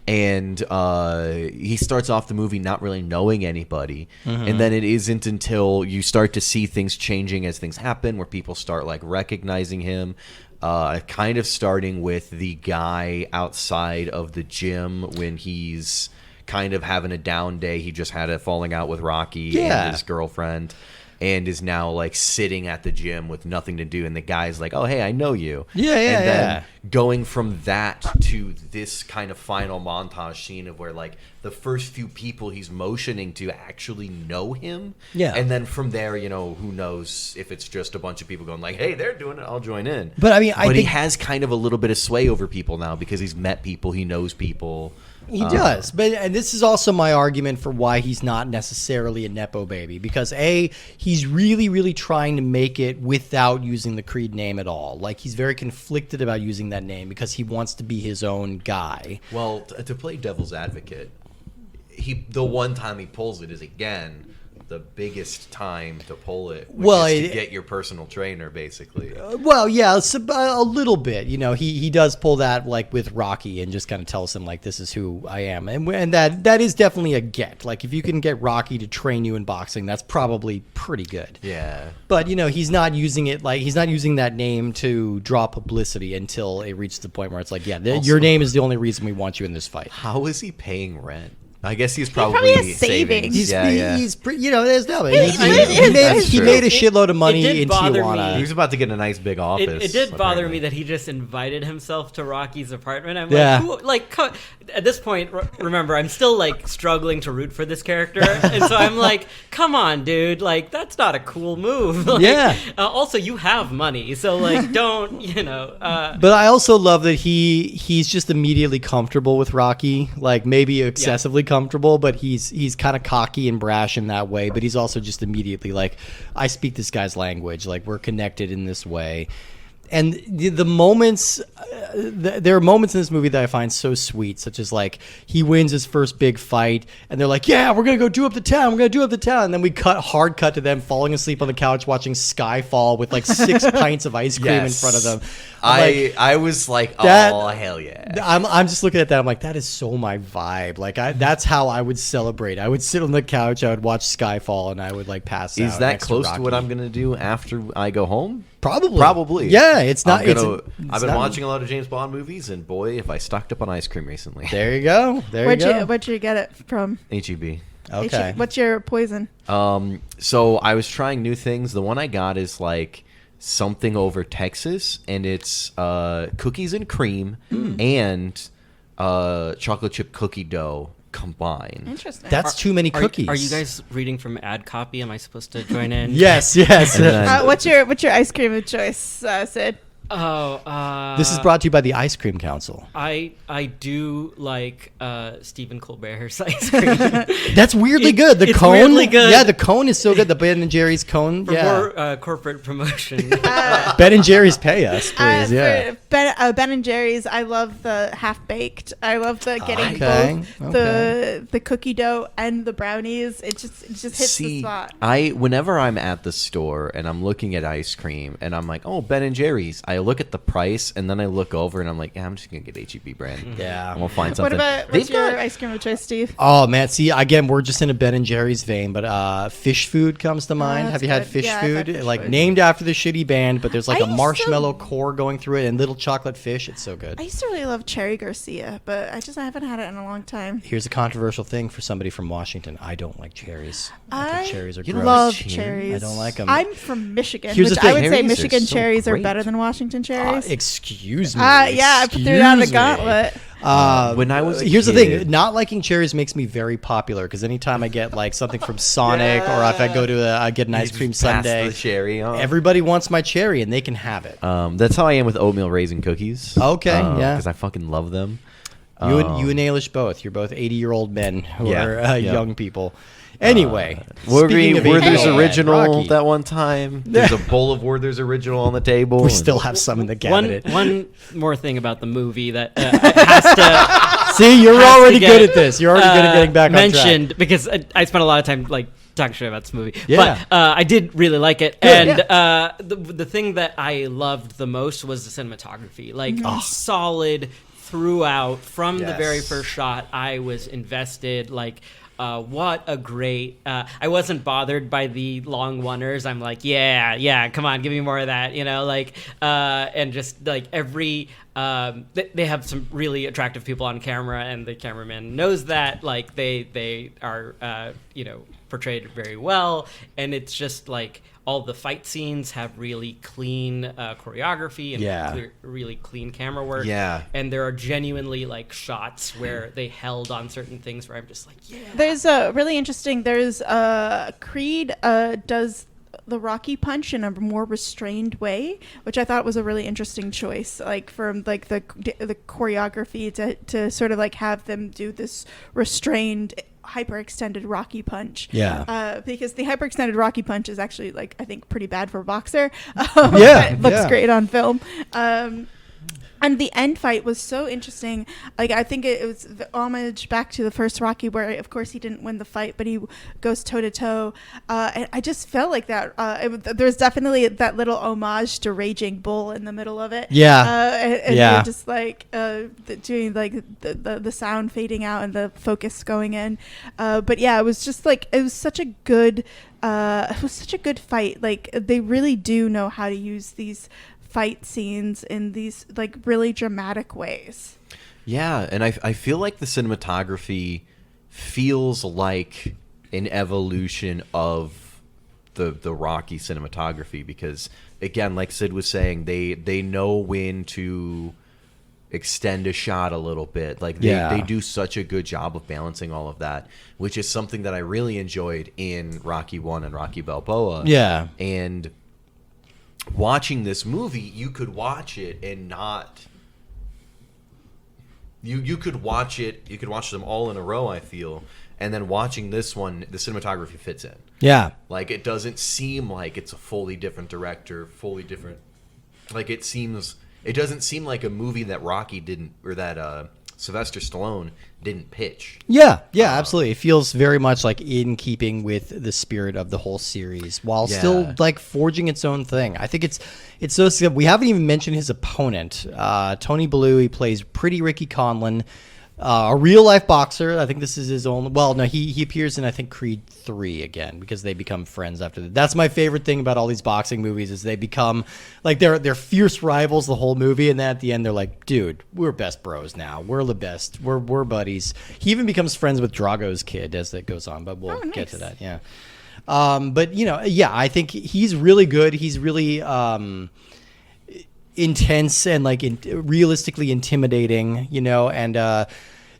And he starts off the movie not really knowing anybody. And then it isn't until you start to see things changing as things happen, where people start like recognizing him. Kind of starting with the guy outside of the gym when he's kind of having a down day. He just had a falling out with Rocky Yeah. and his girlfriend, and is now like sitting at the gym with nothing to do. And the guy's like, "Oh, hey, I know you." Yeah, And then yeah. going from that to this kind of final montage scene of where like the first few people he's motioning to actually know him. Yeah. And then from there, you know, who knows if it's just a bunch of people going like, "Hey, they're doing it, I'll join in." But I mean, I he think- has kind of a little bit of sway over people now because he's met people, he knows people. he does, but and this is also my argument for why he's not necessarily a nepo baby. Because he's really, really trying to make it without using the Creed name at all. Like he's very conflicted about using that name because he wants to be his own guy. Well, to play devil's advocate, the one time he pulls it is again the biggest time to pull it, which Well, is to get your personal trainer, basically. Well, yeah, a little bit. You know, he does pull that like with Rocky and just kind of tells him like, this is who I am, and that is definitely a get. Like if you can get Rocky to train you in boxing, that's probably pretty good. Yeah. But you know, he's not using that name to draw publicity until it reaches the point where it's like, yeah, your name is the only reason we want you in this fight. How is he paying rent? I guess he's probably probably has savings. He's you know, there's no he That's made a true. shitload of money It did in bother Tijuana. He was about to get a nice big office. It did bother apparently. me that he just invited himself to Rocky's apartment. I'm Yeah. like, who, like at this point, remember, I'm still like struggling to root for this character, and so I'm like, come on, dude, like that's not a cool move. Like, Yeah. Also, you have money, so like, don't you know? But I also love that he's just immediately comfortable with Rocky, like maybe excessively comfortable, but he's kind of cocky and brash in that way. But he's also just immediately like, I speak this guy's language, like we're connected in this way. And the moments, there are moments in this movie that I find so sweet, such as like he wins his first big fight, and they're like, "Yeah, we're gonna go do up the town. We're gonna do up the town." And then we hard cut to them falling asleep on the couch watching Skyfall with like 6 pints of ice cream in front of them. I was like, oh that- hell yeah! I'm just looking at that. I'm like, that is so my vibe. Like that's how I would celebrate. I would sit on the couch, I would watch Skyfall, and I would like pass out. Is that next close to Rocky. what I'm gonna do after I go home? Probably. Yeah, it's not. I've it's been not- watching a lot of James Bond movies, and boy, if I stocked up on ice cream recently. There you go. Where'd you get it from? HEB. Okay. What's your poison? So I was trying new things. The one I got is like something over Texas, and it's cookies and cream and chocolate chip cookie dough combined. Interesting. That's too many cookies. Are you guys reading from ad copy? Am I supposed to join in? Yes. And then- What's your ice cream of choice, Sid? Oh, This is brought to you by the Ice Cream Council. I do like Stephen Colbert's ice cream. That's weirdly good. The it's cone, weirdly good. Yeah, the cone is so good. The Ben and Jerry's cone. For Yeah, more corporate promotion. Ben and Jerry's pay us, please. Yeah. For Ben and Jerry's, I love the half baked. I love the getting Okay, both the cookie dough and the brownies. It just hits the spot. Whenever I'm at the store and I'm looking at ice cream and I'm like, oh, Ben and Jerry's, I look at the price and then I look over and I'm like, yeah, I'm just gonna get HEB brand. Yeah. I'm gonna find What something. about what's your ice cream of choice, Steve? Oh man, see again, we're just in a Ben and Jerry's vein, but fish food comes to mind. that's Have you had good. fish Yeah, I've food? had fish Like food. named after the shitty band, but there's like I a used marshmallow to- core going through it and little chocolate fish. It's so good. I used to really love Cherry Garcia, but I haven't had it in a long time. Here's a controversial thing for somebody from Washington. I don't like cherries. I I think cherries are You gross. love cherries? cherries. I don't like 'em. I'm from Michigan, Here's the which I thing. would say Cherries are Michigan so cherries are great. better than Washington cherries. Excuse me. Yeah, I put down the Excuse me. gauntlet. When I was a Here's the kid- thing: not liking cherries makes me very popular because anytime I get like something from Sonic or if I go to I get an ice cream Just pass sundae, the cherry on. everybody wants my cherry and they can have it. That's how I am with oatmeal raisin cookies. Okay, yeah. Because I fucking love them. You and Ailish both. You're both 80-year-old men who Yeah, are yeah. young people. Anyway, Werther's speaking of 80-year-old men, original Rocky, that one time. There's a bowl of Werther's original on the table. we still have some in the cabinet. one more thing about the movie that has to See, you're has to already get, good at this. You're already good at getting back on track. mentioned because I spent a lot of time like talking shit about this movie. Yeah. But I did really like it, Good. and the thing that I loved the most was the cinematography. Like solid throughout from the very Yes. first shot. I was invested. Like. What a great! I wasn't bothered by the long oneers. I'm like, yeah, come on, give me more of that, and just like every. They have some really attractive people on camera, and the cameraman knows that. Like they are, portrayed very well, and it's just like all the fight scenes have really clean choreography and really clean camera work. Yeah. And there are genuinely like shots where they held on certain things where I'm just like, yeah. There's a really interesting. There's Creed does the Rocky punch in a more restrained way, which I thought was a really interesting choice. Like from like the choreography to sort of like have them do this restrained, hyperextended Rocky punch. Yeah. Because the hyperextended Rocky punch is actually like I think pretty bad for a boxer. Yeah, it looks yeah. great on film. And the end fight was so interesting. Like I think it was the homage back to the first Rocky, where of course he didn't win the fight, but he goes toe to toe. And I just felt like that. There's definitely that little homage to Raging Bull in the middle of it. Yeah. And Yeah. you're just like doing like the sound fading out and the focus going in. But yeah, it was just like it was such a good fight. Like they really do know how to use these fight scenes in these like really dramatic ways. Yeah, and I feel like the cinematography feels like an evolution of the Rocky cinematography because, again, like Sid was saying, they know when to extend a shot a little bit. Like they do such a good job of balancing all of that, which is something that I really enjoyed in Rocky 1 and Rocky Balboa. Yeah. And watching this movie, you could watch it and not... You could watch it, you could watch them all in a row, I feel, and then watching this one, the cinematography fits in. Yeah. Like, it doesn't seem like it's a fully different director, fully different... Like, it doesn't seem like a movie that Rocky didn't, or that Sylvester Stallone didn't pitch. Yeah, absolutely. It feels very much like in keeping with the spirit of the whole series, while still like forging its own thing. I think it's so sick. We haven't even mentioned his opponent, Tony Bellew. He plays Pretty Ricky Conlon, a real life boxer. I think this is his own. Well, no, he appears in I think Creed 3 again because they become friends after that. That's my favorite thing about all these boxing movies is they become like they're fierce rivals the whole movie, and then at the end they're like, dude, we're best bros now. We're the best. We're buddies. He even becomes friends with Drago's kid as that goes on, but we'll get to that. Yeah. But I think he's really good. He's really intense and like realistically intimidating, and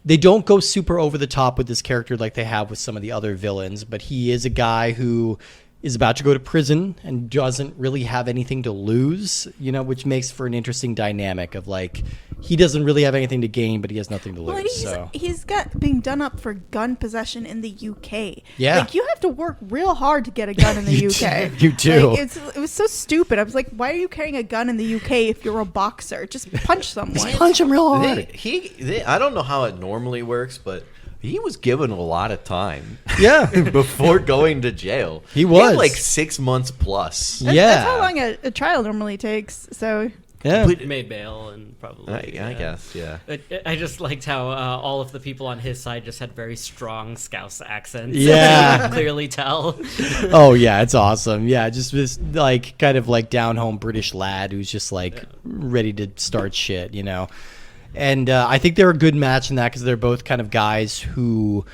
they don't go super over the top with this character like they have with some of the other villains, but he is a guy who is about to go to prison and doesn't really have anything to lose, which makes for an interesting dynamic of like, he doesn't really have anything to gain, but he has nothing to lose. Well, he's got being done up for gun possession in the UK. Yeah. Like, you have to work real hard to get a gun in the UK. You do. Like, it was so stupid. I was like, why are you carrying a gun in the UK if you're a boxer? Just punch someone. Just punch him real hard. I don't know how it normally works, but he was given a lot of time. Yeah. Before going to jail. He was. had like 6 months plus. That's how long a trial normally takes. So Yeah. Made bail and probably. I guess, yeah. I just liked how all of the people on his side just had very strong Scouse accents. Yeah. You could clearly tell. Oh yeah, it's awesome. Yeah, just this like kind of like down home British lad who's just like ready to start shit, And I think they're a good match in that because they're both kind of guys who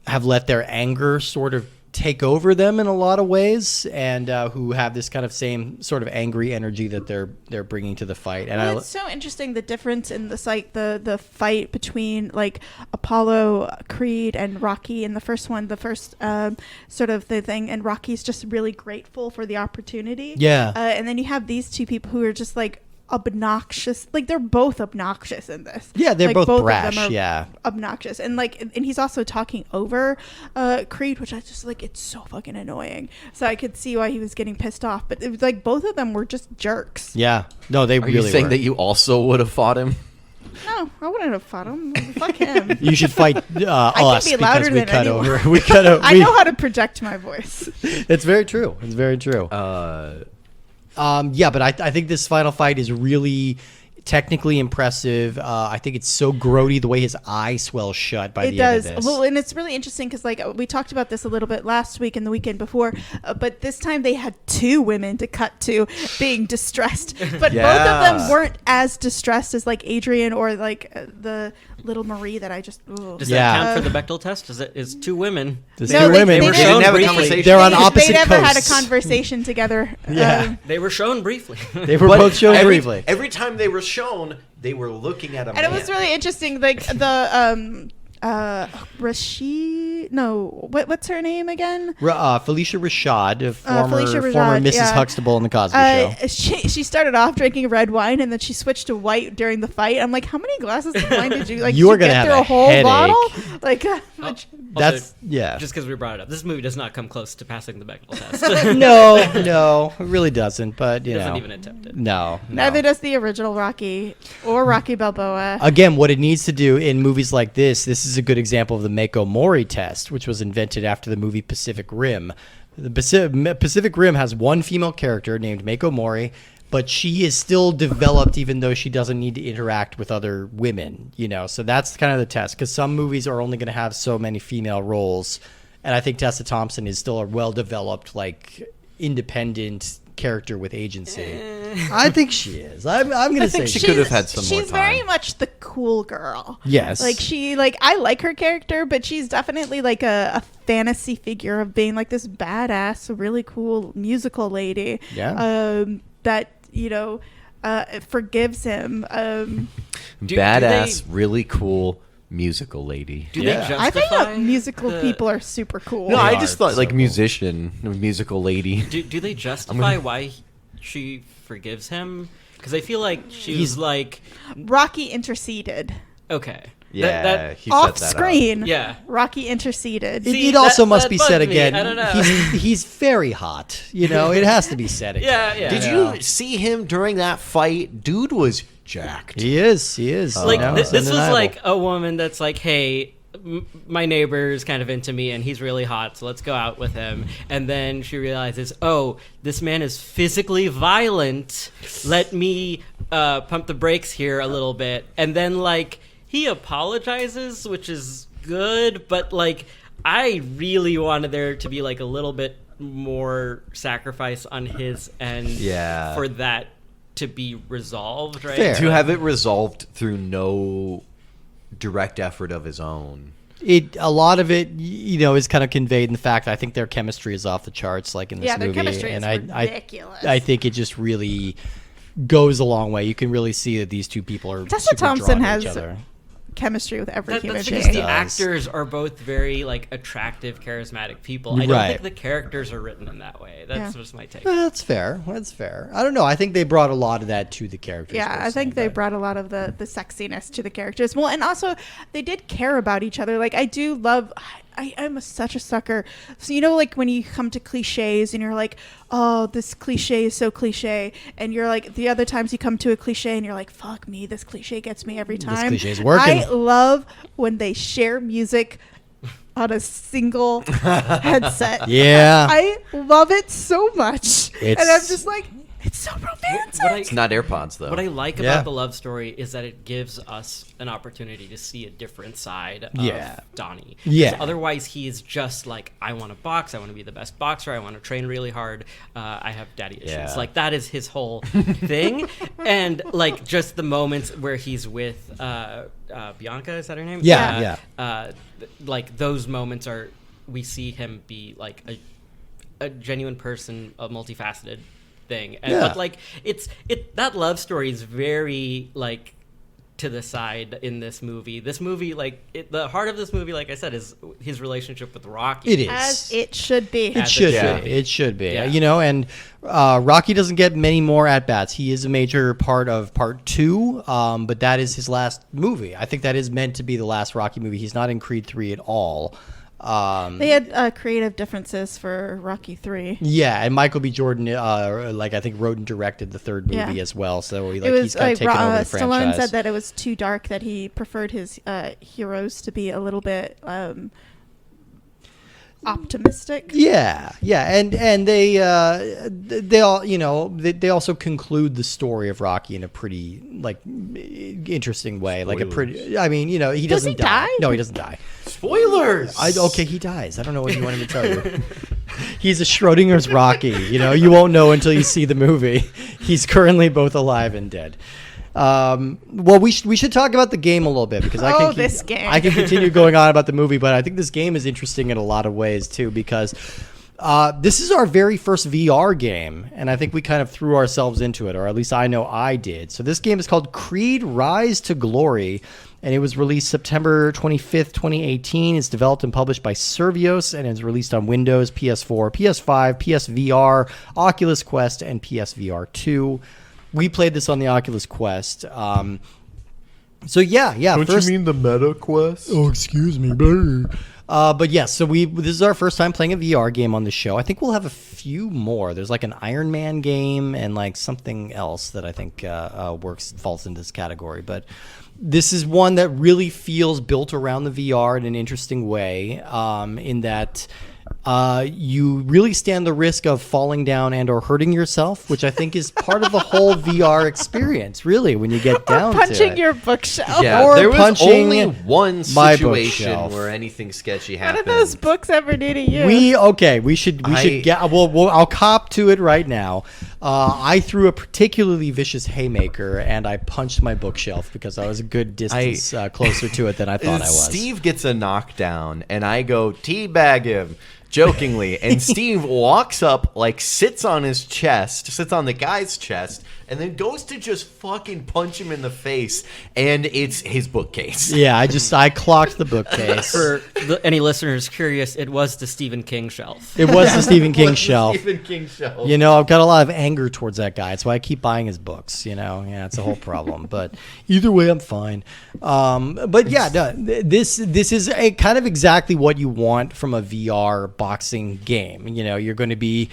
have let their anger sort of take over them in a lot of ways, and who have this kind of same sort of angry energy that they're bringing to the fight. And it's so interesting, the difference in the fight between like Apollo Creed and Rocky in the first one, sort of the thing, and Rocky's just really grateful for the opportunity. Yeah. And then you have these two people who are just like obnoxious. Like, they're both obnoxious in this. Yeah, they're like, both of brash. them are Yeah, obnoxious, and he's also talking over Creed, which I just like. It's so fucking annoying. So I could see why he was getting pissed off, but it was like both of them were just jerks. yeah. No, they Are really you saying were. that you also would have fought him? No, I wouldn't have fought him. Fuck him. You should fight us be louder because we than cut anyone. over. We cut over. I know how to project my voice. It's very true. It's very true. Yeah, but I think this final fight is really technically impressive. I think it's so grody the way his eye swells shut by the end of this. Well, and it's really interesting because like we talked about this a little bit last week and the weekend before, but this time they had two women to cut to being distressed, but both of them weren't as distressed as like Adrian or like the little Marie that I just. Ooh. Does that count for the Bechdel test? Is two women? There's two women. They were didn't shown have a briefly. conversation. They're on They opposite never had a coasts. conversation together. Yeah. They were shown briefly. They were both shown briefly. Every time they were shown, they were looking at a man. And it was really interesting, like the Rashid. No, what's her name again? Felicia Rashad, former Rashad, Mrs. yeah. Huxtable on the Cosby Show. She started off drinking red wine and then she switched to white during the fight. I'm like, how many glasses of wine did you like? You are did you gonna get have through a a whole headache. bottle? Like That's Just because we brought it up, this movie does not come close to passing the Bechdel test. no, it really doesn't. But It doesn't even attempt it. No. neither does the original Rocky or Rocky Balboa. Again, what it needs to do in movies like this is a good example of the Mako Mori test, which was invented after the movie Pacific Rim. The Pacific Rim has one female character named Mako Mori, but she is still developed even though she doesn't need to interact with other women, So that's kind of the test, because some movies are only going to have so many female roles, and I think Tessa Thompson is still a well-developed, like, independent character with agency. I think she is. I'm going to say she could have had some more time. She's very much the cool girl. Yes. Like I like her character, but she's definitely like a fantasy figure of being like this badass, really cool musical lady. Yeah. That forgives him. Badass, really cool musical lady. Do they justify I think that musical people are super cool. No, I are just thought like so musician, musical lady. Do they justify why she forgives him? Because I feel like she's like, Rocky interceded. okay. Yeah, he set Off that up. screen. Yeah. Rocky interceded. See, It also that- must that be said bugged me. again. I don't know. He's very hot. It has to be said again. Yeah. Did you see him during that fight? Dude was jacked. He is. Like, it's this was undeniable. like a woman that's like, hey, my neighbor's kind of into me and he's really hot, so let's go out with him. And then she realizes, oh, this man is physically violent. Let me pump the brakes here a little bit. And then, like, he apologizes, which is good, but, like, I really wanted there to be, like, a little bit more sacrifice on his end for that to be resolved, right? Fair. To have it resolved through no direct effort of his own. A lot of it, is kind of conveyed in the fact that I think their chemistry is off the charts, like in this movie. their chemistry and is ridiculous. I think it just really goes a long way. You can really see that these two people are Tessa super Thompson drawn to each has other. chemistry with every human That's because being. the does. actors are both very like attractive, charismatic people. I don't Right. think the characters are written in that way. That's just my take. That's fair. That's fair. I don't know. I think they brought a lot of that to the characters. Yeah, I personally, think they but- brought a lot of the sexiness to the characters. Well, and also they did care about each other. Like I do love. I'm such a sucker. So like when you come to cliches and you're like, oh, this cliche is so cliche, and you're like the other times you come to a cliche and you're like, fuck me, this cliche gets me every time. cliché's working. I love when they share music on a single headset. Yeah. I love it so much, and I'm It's- just like, it's so romantic. It's not AirPods though. What I like Yeah. about the love story is that it gives us an opportunity to see a different side of Yeah. Donnie. 'Cause Yeah. Otherwise, he is just like, I want to box. I want to be the best boxer. I want to train really hard. I have daddy issues. Yeah. Like that is his whole thing. And like just the moments where he's with Bianca, is that her name? Yeah, Like those moments are, we see him be like a genuine person, a multifaceted thing, and Yeah. but like that love story is very like to the side in this movie. This movie, like the heart of this movie, like I said, is his relationship with Rocky. It is. As it should be. It should should be. be. It should be. Yeah. And Rocky doesn't get many more at bats. He is a major part of part 2, but that is his last movie. I think that is meant to be the last Rocky movie. He's not in Creed 3 at all. They had creative differences for Rocky 3. Yeah, and Michael B. Jordan, I think, wrote and directed the third movie Yeah. as well. So It was he's kind of taken over the Stallone franchise. said that it was too dark, that he preferred his heroes to be a little bit optimistic. Yeah, and they all they also conclude the story of Rocky in a pretty interesting way. Like a pretty, I mean, he Does doesn't he die? No, he doesn't die. Spoilers. Okay, he dies. I don't know what you want him to tell you. He's a Schrodinger's Rocky. You won't know until you see the movie. He's currently both alive and dead. Well, we should talk about the game a little bit because This game. I can continue going on about the movie, but I think this game is interesting in a lot of ways too because this is our very first VR game, and I think we kind of threw ourselves into it, or at least I know I did. So this game is called Creed Rise to Glory, and it was released September 25th, 2018. It's developed and published by Servios, and it's released on Windows, PS4, PS5, PSVR, Oculus Quest, and PSVR 2. We played this on the Oculus Quest. So yeah. Don't first, you mean the Meta Quest? Oh, excuse me. But yes, so this is our first time playing a VR game on the show. I think we'll have a few more. There's like an Iron Man game and like something else that I think falls into this category. But this is one that really feels built around the VR in an interesting way, in that you really stand the risk of falling down and or hurting yourself, which I think is part of the whole VR experience, really, when you get down to Punching it. your bookshelf. Yeah, Or there was punching only one my situation bookshelf. where anything sketchy What happened. did those books ever do to you? We should get. Well, I'll cop to it right now. I threw a particularly vicious haymaker and I punched my bookshelf because I was a good distance closer to it than I thought I was. Steve gets a knockdown, and I go teabag him jokingly, and Steve walks up, sits on the guy's chest, and then goes to just fucking punch him in the face, and it's his bookcase. Yeah, I clocked the bookcase. For any listeners curious, it was the Stephen King shelf. It was the Stephen King What's the shelf. Stephen King shelf. I've got a lot of anger towards that guy. That's why I keep buying his books. Yeah, it's a whole problem. But either way, I'm fine. But yeah, no, this is a kind of exactly what you want from a VR boxing game. You're going to be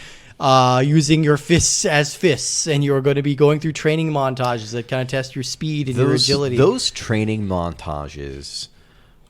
using your fists as fists, and you're going to be going through training montages that kind of test your speed and your agility. Those training montages,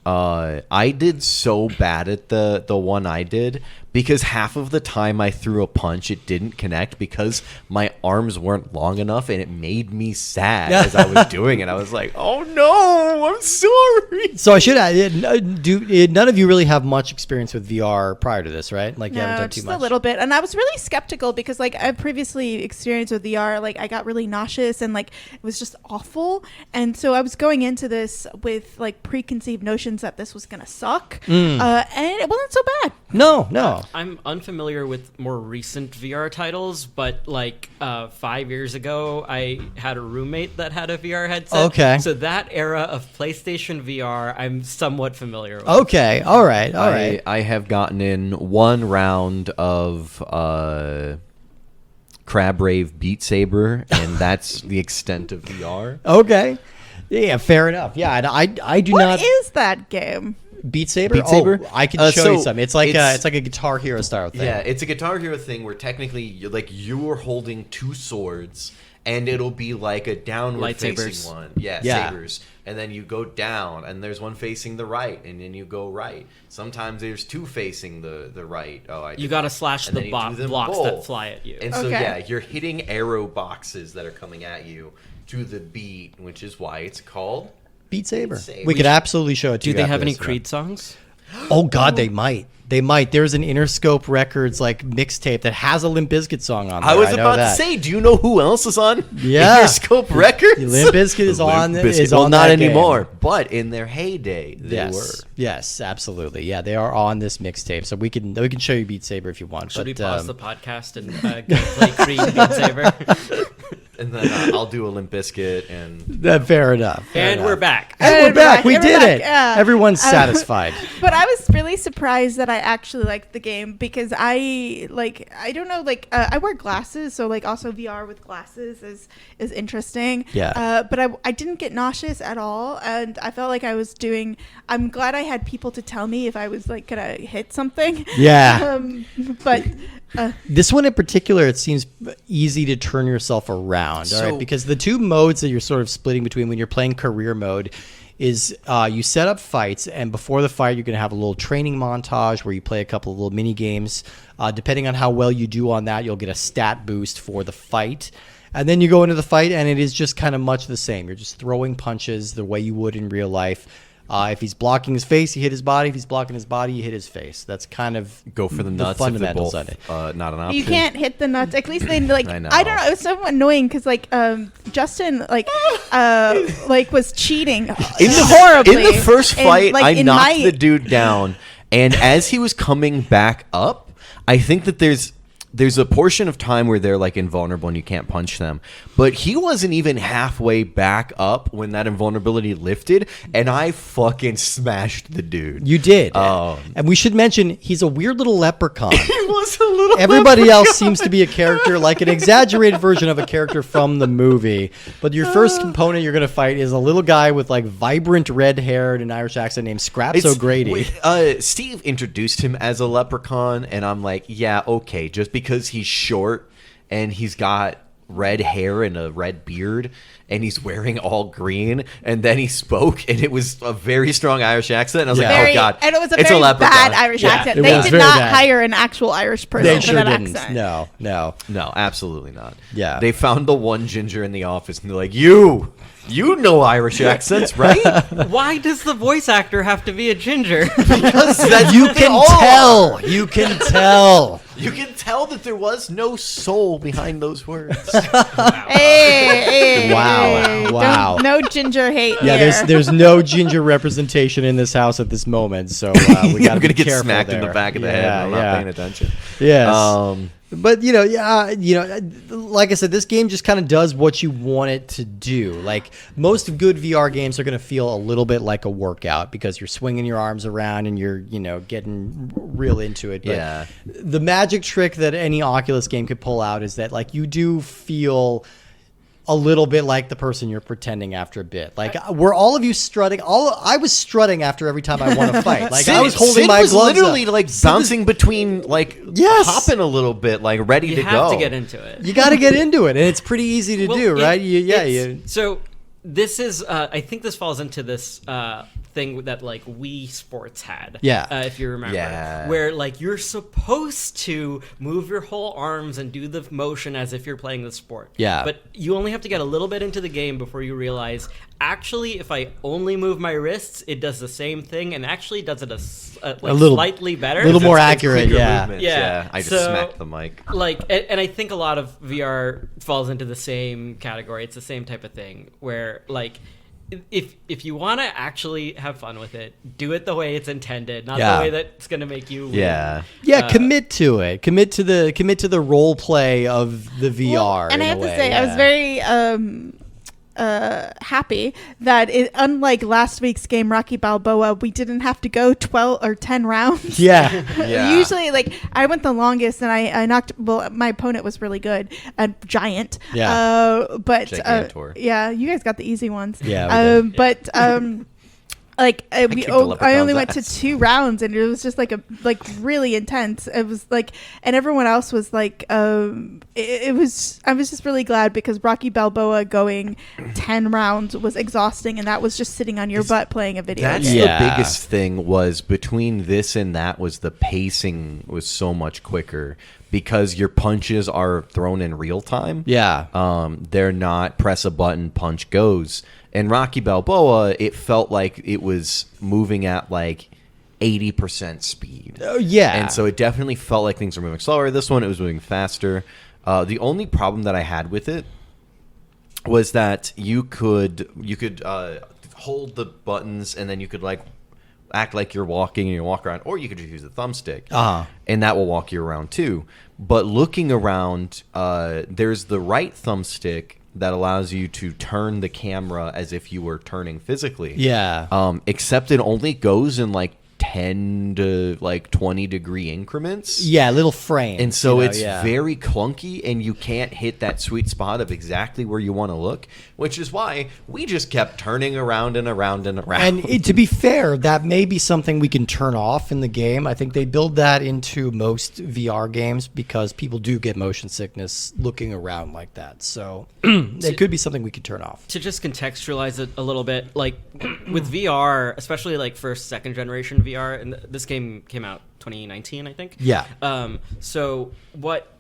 I did so bad at the one I did because half of the time I threw a punch, it didn't connect because my arms weren't long enough, and it made me sad as I was doing it. I was like, oh no, I'm sorry. So I should add, none of you really have much experience with VR prior to this, right? You haven't No, done too just much. a little bit. And I was really skeptical because I've previously experienced with VR, I got really nauseous and it was just awful. And so I was going into this with preconceived notions expectations that this was gonna suck, and it wasn't so bad. No. I'm unfamiliar with more recent VR titles, but like 5 years ago, I had a roommate that had a VR headset. Okay. So that era of PlayStation VR, I'm somewhat familiar with. Okay. All right. I have gotten in one round of Crab Rave Beat Saber, and that's the extent of VR. Okay. Yeah, fair enough. Yeah, and I do not. What is that game? Beat Saber? Beat Saber? Oh, I can show you so some. It's like it's- a Guitar Hero style thing. Yeah, it's a Guitar Hero thing where technically you're holding two swords, and it'll be like a downward Lightsabers. facing one. Yeah, Yeah. sabers. And then you go down, and there's one facing the right, and then you go right. Sometimes there's two facing the right. You got to slash And then the you do them blocks that both. fly at you. And so Okay. yeah, you're hitting arrow boxes that are coming at you to the beat, which is why it's called. Beat Saber. Beat Saber. We could absolutely show it to Do you. they after have any this, Creed songs? Oh God, they might. They might. There's an Interscope Records like mixtape that has a Limp Bizkit song on there. I was know about that. to say, do you know who else is on Yeah. Interscope Records? Limp Bizkit is on. Limp Bizkit. Is Well, on not that game. anymore, but in their heyday, they Yes. were. Yes, absolutely. Yeah, they are on this mixtape, so we can show you Beat Saber if you want. Should we but, pause the podcast and go play Creed Beat Saber? And then I'll do a Limp Bizkit and fair enough. fair And enough. we're back. And we're back. We And we're did back, it. yeah. Everyone's satisfied. But I was really surprised that I actually liked the game because I don't know, I wear glasses, so like also VR with glasses is interesting. Yeah. But I didn't get nauseous at all, and I felt like I'm glad I had people to tell me if I was like gonna hit something. Yeah. But This one in particular, it seems easy to turn yourself around, all right? So- Because the two modes that you're sort of splitting between when you're playing career mode is you set up fights, and before the fight, you're going to have a little training montage where you play a couple of little mini games. Depending on how well you do on that, you'll get a stat boost for the fight. And then you go into the fight, and it is just kind of much the same. You're just throwing punches the way you would in real life. If he's blocking his face, you hit his body. If he's blocking his body, you hit his face. That's kind of go for the nuts fundamentals if they're of both it. not an option. you can't hit the nuts. At least they like. I know. I don't know. It was so annoying because Justin was cheating horribly In the first fight, I in knocked the dude down, and as he was coming back up, I think that there's a portion of time where they're like invulnerable and you can't punch them. But he wasn't even halfway back up when that invulnerability lifted, and I fucking smashed the dude. You did. Oh. And we should mention he's a weird little leprechaun. It was a little Everybody else seems to be a character, like an exaggerated version of a character from the movie. But your first component you're going to fight is a little guy with like vibrant red hair and an Irish accent named Scraps O'Grady. Steve introduced him as a leprechaun, and I'm like, yeah, okay, just because he's short and he's got red hair and a red beard and he's wearing all green, and then he spoke and it was a very strong Irish accent, and I was like, oh god, and it was a it's very leprechaun. bad Irish accent. it They was did very not bad. hire an actual Irish person They for sure that didn't. accent. No. No, absolutely not. Yeah. They found the one ginger in the office and they're like, you know Irish accents, right? Why does the voice actor have to be a ginger? Because that's You what they can all are. tell. You can tell. You can tell that there was no soul behind those words. Hey, Wow. Wow. No ginger hate Yeah, here. there's no ginger representation in this house at this moment, so we got I'm to gonna be get careful smacked in there. the back of the head. Yeah, I'm yeah. not paying attention. Yes. But like I said, this game just kind of does what you want it to do. Like most good VR games are going to feel a little bit like a workout because you're swinging your arms around and you're, getting real into it. But Yeah. the magic trick that any Oculus game could pull out is that like you do feel a little bit like the person you're pretending after a bit. Like, were all of you strutting? I was strutting after every time I won a fight. Like, I was holding Sid my was gloves literally up. like bouncing between, like Yes. hopping a little bit, like ready You to have go. to get into it. You got to get into it, and it's pretty easy to do, right? So this is, I think this falls into this thing that like Wii Sports had. Yeah. If you remember. Yeah. Where like you're supposed to move your whole arms and do the motion as if you're playing the sport. Yeah. But you only have to get a little bit into the game before you realize, actually, if I only move my wrists, it does the same thing, and actually does it a little- slightly better. a little more It's accurate, quicker yeah. movements, Yeah. I just So- smacked the mic. Like, and I think a lot of VR falls into the same category. It's the same type of thing where like if you want to actually have fun with it, do it the way it's intended, not Yeah. the way that's going to make you win. Yeah. Commit to it. Commit to the role play of the VR. Well, and I have to say, I was yeah. very happy that unlike last week's game, Rocky Balboa, we didn't have to go 12 or 10 rounds. Yeah. Yeah. Usually, like, I went the longest, and I knocked. Well, my opponent was really good, a giant. Yeah. But Gigantor. yeah, you guys got the easy ones. Yeah, we did. But like kicked the I only leprechaun's went to ass. 2 rounds, and it was just like really intense. It was like, and everyone else was like, it was. I was just really glad because Rocky Balboa going 10 rounds was exhausting, and that was just sitting on your butt playing a video That's game. Yeah. the biggest thing was between this and that was the pacing was so much quicker because your punches are thrown in real time. Yeah. They're not press a button, punch goes. And Rocky Balboa, it felt like it was moving at like 80% speed. Oh, yeah. And so it definitely felt like things were moving slower. This one, it was moving faster. The only problem that I had with it was that you could hold the buttons and then you could like act like you're walking and you walk around, or you could just use the thumbstick, and that will walk you around too. But looking around, there's the right thumbstick that allows you to turn the camera as if you were turning physically. Yeah. Except it only goes in like 10 to like 20 degree increments. Yeah, little frame. And so it's very clunky, and you can't hit that sweet spot of exactly where you want to look, which is why we just kept turning around and around and around. And to be fair, that may be something we can turn off in the game. I think they build that into most VR games because people do get motion sickness looking around like that. So it could be something we could turn off. To just contextualize it a little bit, like with VR, especially like first, second generation VR, and this game came out 2019, I think. Yeah. So what,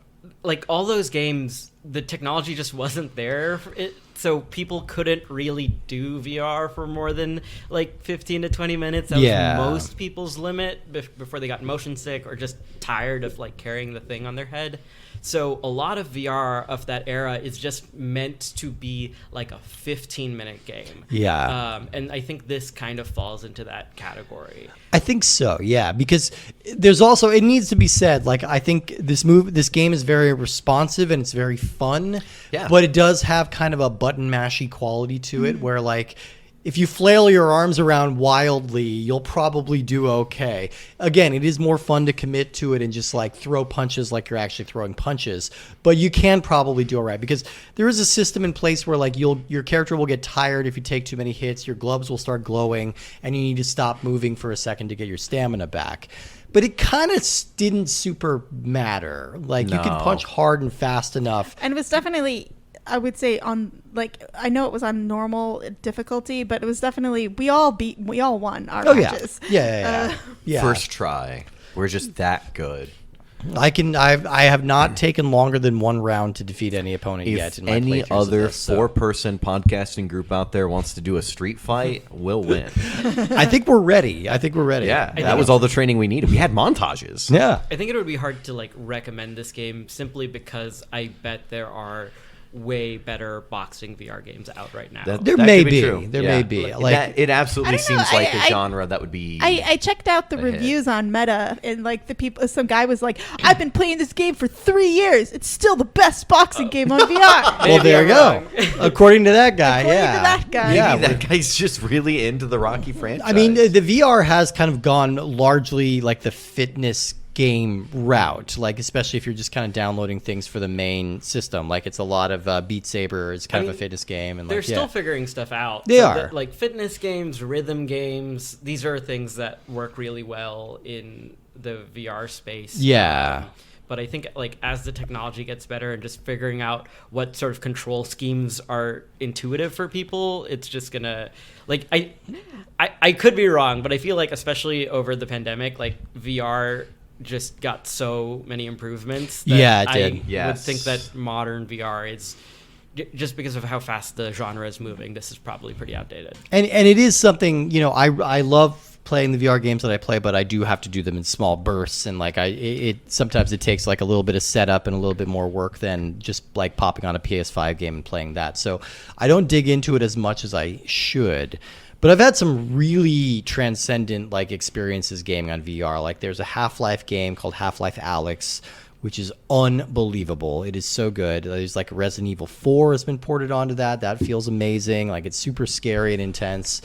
like all those games, the technology just wasn't there for it, so people couldn't really do VR for more than like 15 to 20 minutes. That Yeah. was most people's limit before they got motion sick or just tired of like carrying the thing on their head. So a lot of VR of that era is just meant to be like a 15-minute game. Yeah. And I think this kind of falls into that category. I think so, yeah, because there's also, it needs to be said, like, I think this game is very responsive and it's very fun, Yeah. but it does have kind of a button mashy quality to it where, like, if you flail your arms around wildly, you'll probably do okay. Again, it is more fun to commit to it and just like throw punches like you're actually throwing punches, but you can probably do all right because there is a system in place where like your character will get tired if you take too many hits, your gloves will start glowing, and you need to stop moving for a second to get your stamina back. But it kind of didn't super matter. Like you could No. punch hard and fast enough. And it was definitely, I would say, on, like, I know it was on normal difficulty, but it was definitely, we all won our matches. Yeah. First try. We're just that good. I have not taken longer than 1 round to defeat any opponent yet. If In my any playthroughs of other this, so. 4-person podcasting group out there wants to do a street fight, we'll win. I think we're ready. Yeah, think that was all the training we needed. We had montages. Yeah. I think it would be hard to like recommend this game simply because I bet there are way better boxing VR games out right now. There may could be. true. There may be. Like, it absolutely I don't know. seems like a I- genre that would be. I checked out the a hit. reviews on Meta, and like the people, some guy was like, "I've been playing this game for 3 years. It's still the best boxing game on VR." well, there you go. According to that guy, According yeah. to that guy. Yeah. Maybe that guy's just really into the Rocky franchise. I mean, the VR has kind of gone largely like the fitness game route, like especially if you're just kind of downloading things for the main system. Like it's a lot of Beat Saber is kind of a fitness game, and They're like still figuring stuff out. They are. Like fitness games, rhythm games. These are things that work really well in the VR space. Yeah. But I think like as the technology gets better and just figuring out what sort of control schemes are intuitive for people, it's just gonna like I could be wrong, but I feel like especially over the pandemic, like VR just got so many improvements that Yeah, it I did. would Yes. think that modern VR is just because of how fast the genre is moving, this is probably pretty outdated. And it is something, you know, I love playing the VR games that I play, but I do have to do them in small bursts, and like sometimes it takes like a little bit of setup and a little bit more work than just like popping on a PS5 game and playing that. So I don't dig into it as much as I should. But I've had some really transcendent like experiences gaming on VR. Like there's a Half-Life game called Half-Life Alyx, which is unbelievable. It is so good. There's like Resident Evil 4 has been ported onto that. That feels amazing. Like it's super scary and intense.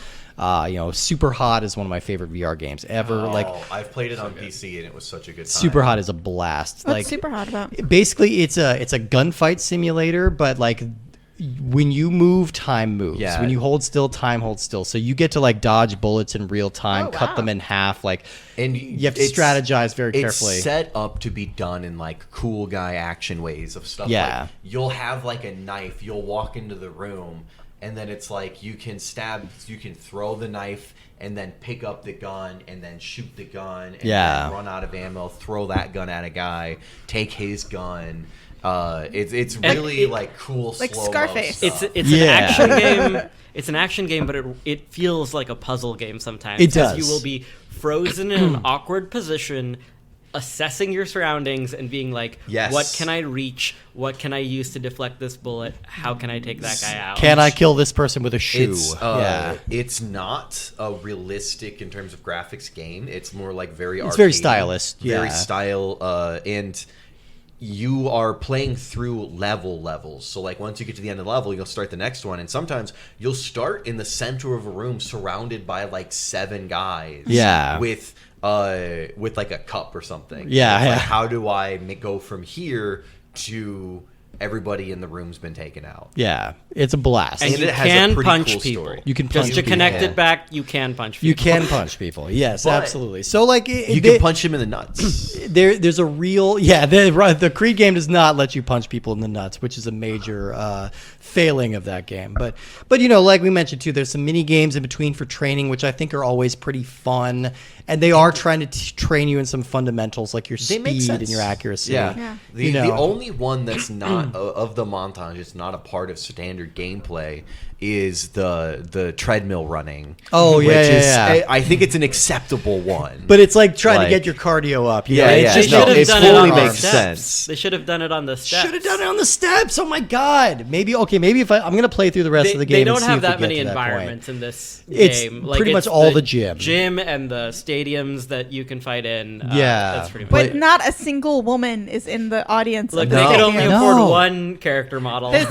Super Hot is one of my favorite VR games ever. I've played it on PC and it was such a good time. Super Hot is a blast. What's Super Hot about? Basically, it's a gunfight simulator, but like when you move, time moves. Yeah. When you hold still, time holds still. So you get to like dodge bullets in real time, cut them in half. And you have to strategize very carefully. It's set up to be done in like cool guy action ways of stuff. Yeah. Like, you'll have like a knife. You'll walk into the room, and then it's like you can throw the knife and then pick up the gun and then shoot the gun and then run out of ammo, throw that gun at a guy, take his gun. It's really like cool, like slow Scarface. stuff. It's an action game. It's an action game, but it feels like a puzzle game sometimes. It does. You will be frozen in an awkward position, assessing your surroundings and being like, Yes. what can I reach? What can I use to deflect this bullet? How can I take that guy out? Can I kill this person with a shoe? It's not a realistic in terms of graphics game. It's more like very It's very arcadey, stylist. very Yeah. style, and you are playing through levels. So like once you get to the end of the level, you'll start the next one, and sometimes you'll start in the center of a room surrounded by like 7 guys. Yeah. With like a cup or something. Yeah, It's like, yeah. how do I go from here to everybody in the room's been taken out? Yeah, it's a blast. And And you it has a can pretty punch cool people. story. You can Just punch to connect people. it back, you can punch people. You can punch people. Yes, But absolutely. So like You can punch him in the nuts. there's a real the Creed game does not let you punch people in the nuts, which is a major failing of that game. But like we mentioned too, there's some mini games in between for training, which I think are always pretty fun, and they are trying to train you in some fundamentals like your They make speed and sense. your accuracy. Yeah. The only one that's not of the montage, it's not a part of standard gameplay, is the treadmill running. Oh, yeah, which yeah, is, yeah. I think it's an acceptable one. But it's like trying to Like- get your cardio up. You Yeah, know? yeah. It's They just should have it done it fully on the makes steps. sense. They should have done it on the steps. should have done it on the steps. Oh my god. Maybe if I'm gonna play through the rest of the game. They don't and see have if we that get many to that point. environments in this It's game. pretty much all the gym. Gym and the stadiums that you can fight in. Yeah. That's pretty much But it. not a single woman is in the audience. Look, of they this could game. only No. afford one character model, and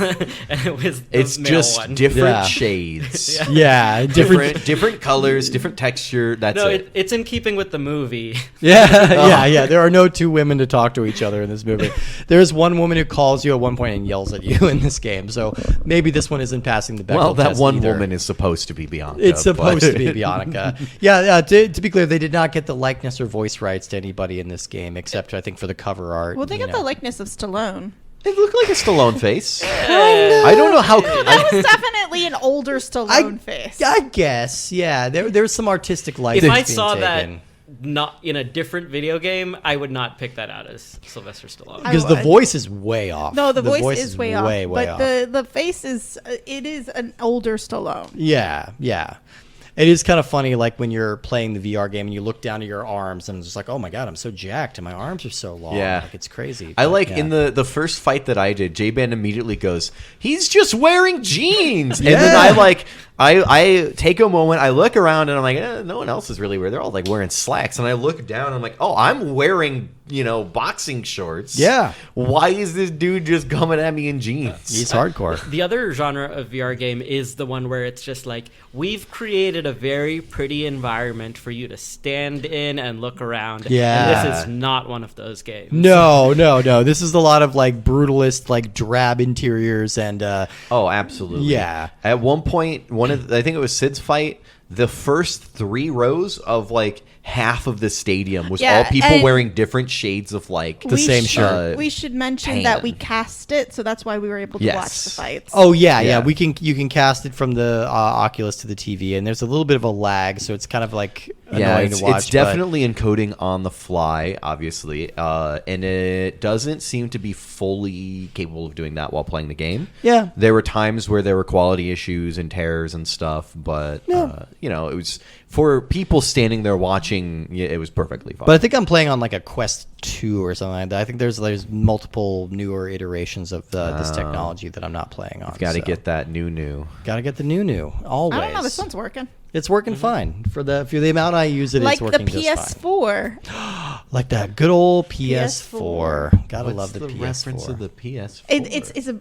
it was the It's male just one. different Yeah. shades. Yeah, different colors, different texture. That's No, it. it's in keeping with the movie. yeah. There are no two women to talk to each other in this movie. There's one woman who calls you at one point and yells at you in this game. So maybe this one isn't passing the Bechdel Well, that test one either. woman is supposed to be Bianca. It's supposed but- to be Bianca. Yeah. To be clear, they did not get the likeness or voice rights to anybody in this game, except I think for the cover art. Well, they you got know. the likeness of Stallone. It looked like a Stallone face. I don't know how. That was definitely an older Stallone face. I guess, yeah. There's some artistic license. If I being saw taken. that not in a different video game, I would not pick that out as Sylvester Stallone. Because the would. voice is way off. No, the voice is way off. Way but off. the face is it is an older Stallone. Yeah. It is kind of funny, like when you're playing the VR game and you look down at your arms and it's just like, oh my god, I'm so jacked and my arms are so long. Yeah. Like, it's crazy. I But, like yeah. in the first fight that I did, J-Ban immediately goes, "He's just wearing jeans," and Yeah. then I take a moment, I look around, and I'm like, no one else is really wearing. They're all like wearing slacks, and I look down, and I'm like, oh, I'm wearing boxing shorts. Yeah. Why is this dude just coming at me in jeans? He's hardcore. The other genre of VR game is the one where it's just like, we've created a very pretty environment for you to stand in and look around. Yeah. And this is not one of those games. No. This is a lot of like brutalist, like drab interiors and Oh, absolutely. Yeah. At one point, I think it was Sid's fight, the first 3 rows of like half of the stadium was Yeah, all people and- wearing different shades of like The same shirt. We should mention that we tan. cast it, so that's why we were able to Yes. watch the fights. Oh yeah. Yeah. You can cast it from the Oculus to the TV, and there's a little bit of a lag, so it's kind of like Yeah, annoying to watch. it's definitely encoding on the fly, obviously, and it doesn't seem to be fully capable of doing that while playing the game. Yeah. There were times where there were quality issues and tears and stuff, but it was for people standing there watching, yeah, it was perfectly fine. But I think I'm playing on like a Quest 2 or something like that. I think there's multiple newer iterations of this technology that I'm not playing on. Got to get that new. Got to get the new. Always. I don't know. This one's working. It's working fine for the amount I use it. Like it's working the just fine. PS4. Like that good old PS4. Gotta What's love the PS4. reference of the PS4?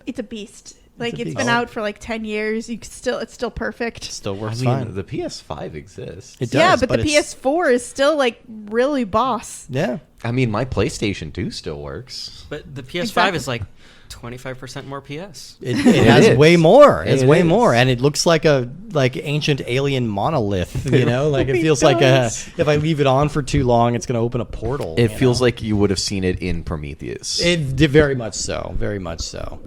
It's a beast. Like it's been out for like 10 years. It's still perfect. Still I works mean, fine. the PS5 exists. It does, Yeah, but the it's- PS4 is still like really boss. Yeah. I mean, my PlayStation 2 still works. But the PS5 Exactly. is like 25% more PS. It has is. way more. It's It way is. more, and it looks like a ancient alien monolith. You know, like it It feels does. if I leave it on for too long, it's going to open a portal. It you feels know? like you would have seen it in Prometheus. It did very much so. Very much so.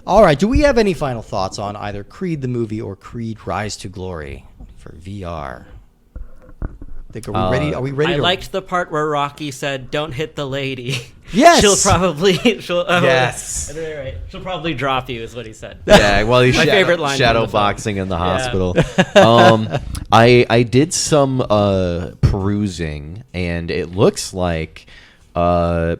All right. Do we have any final thoughts on either Creed the movie or Creed Rise to Glory for VR? Are we ready? Are we ready? I to... liked the part where Rocky said, "Don't hit the lady." Yes! she'll probably. Yes. Right. She'll probably drop you, is what he said. Yeah, well, he's My favorite line from shadow the film. boxing in the Yeah. hospital. I did some perusing, and it looks like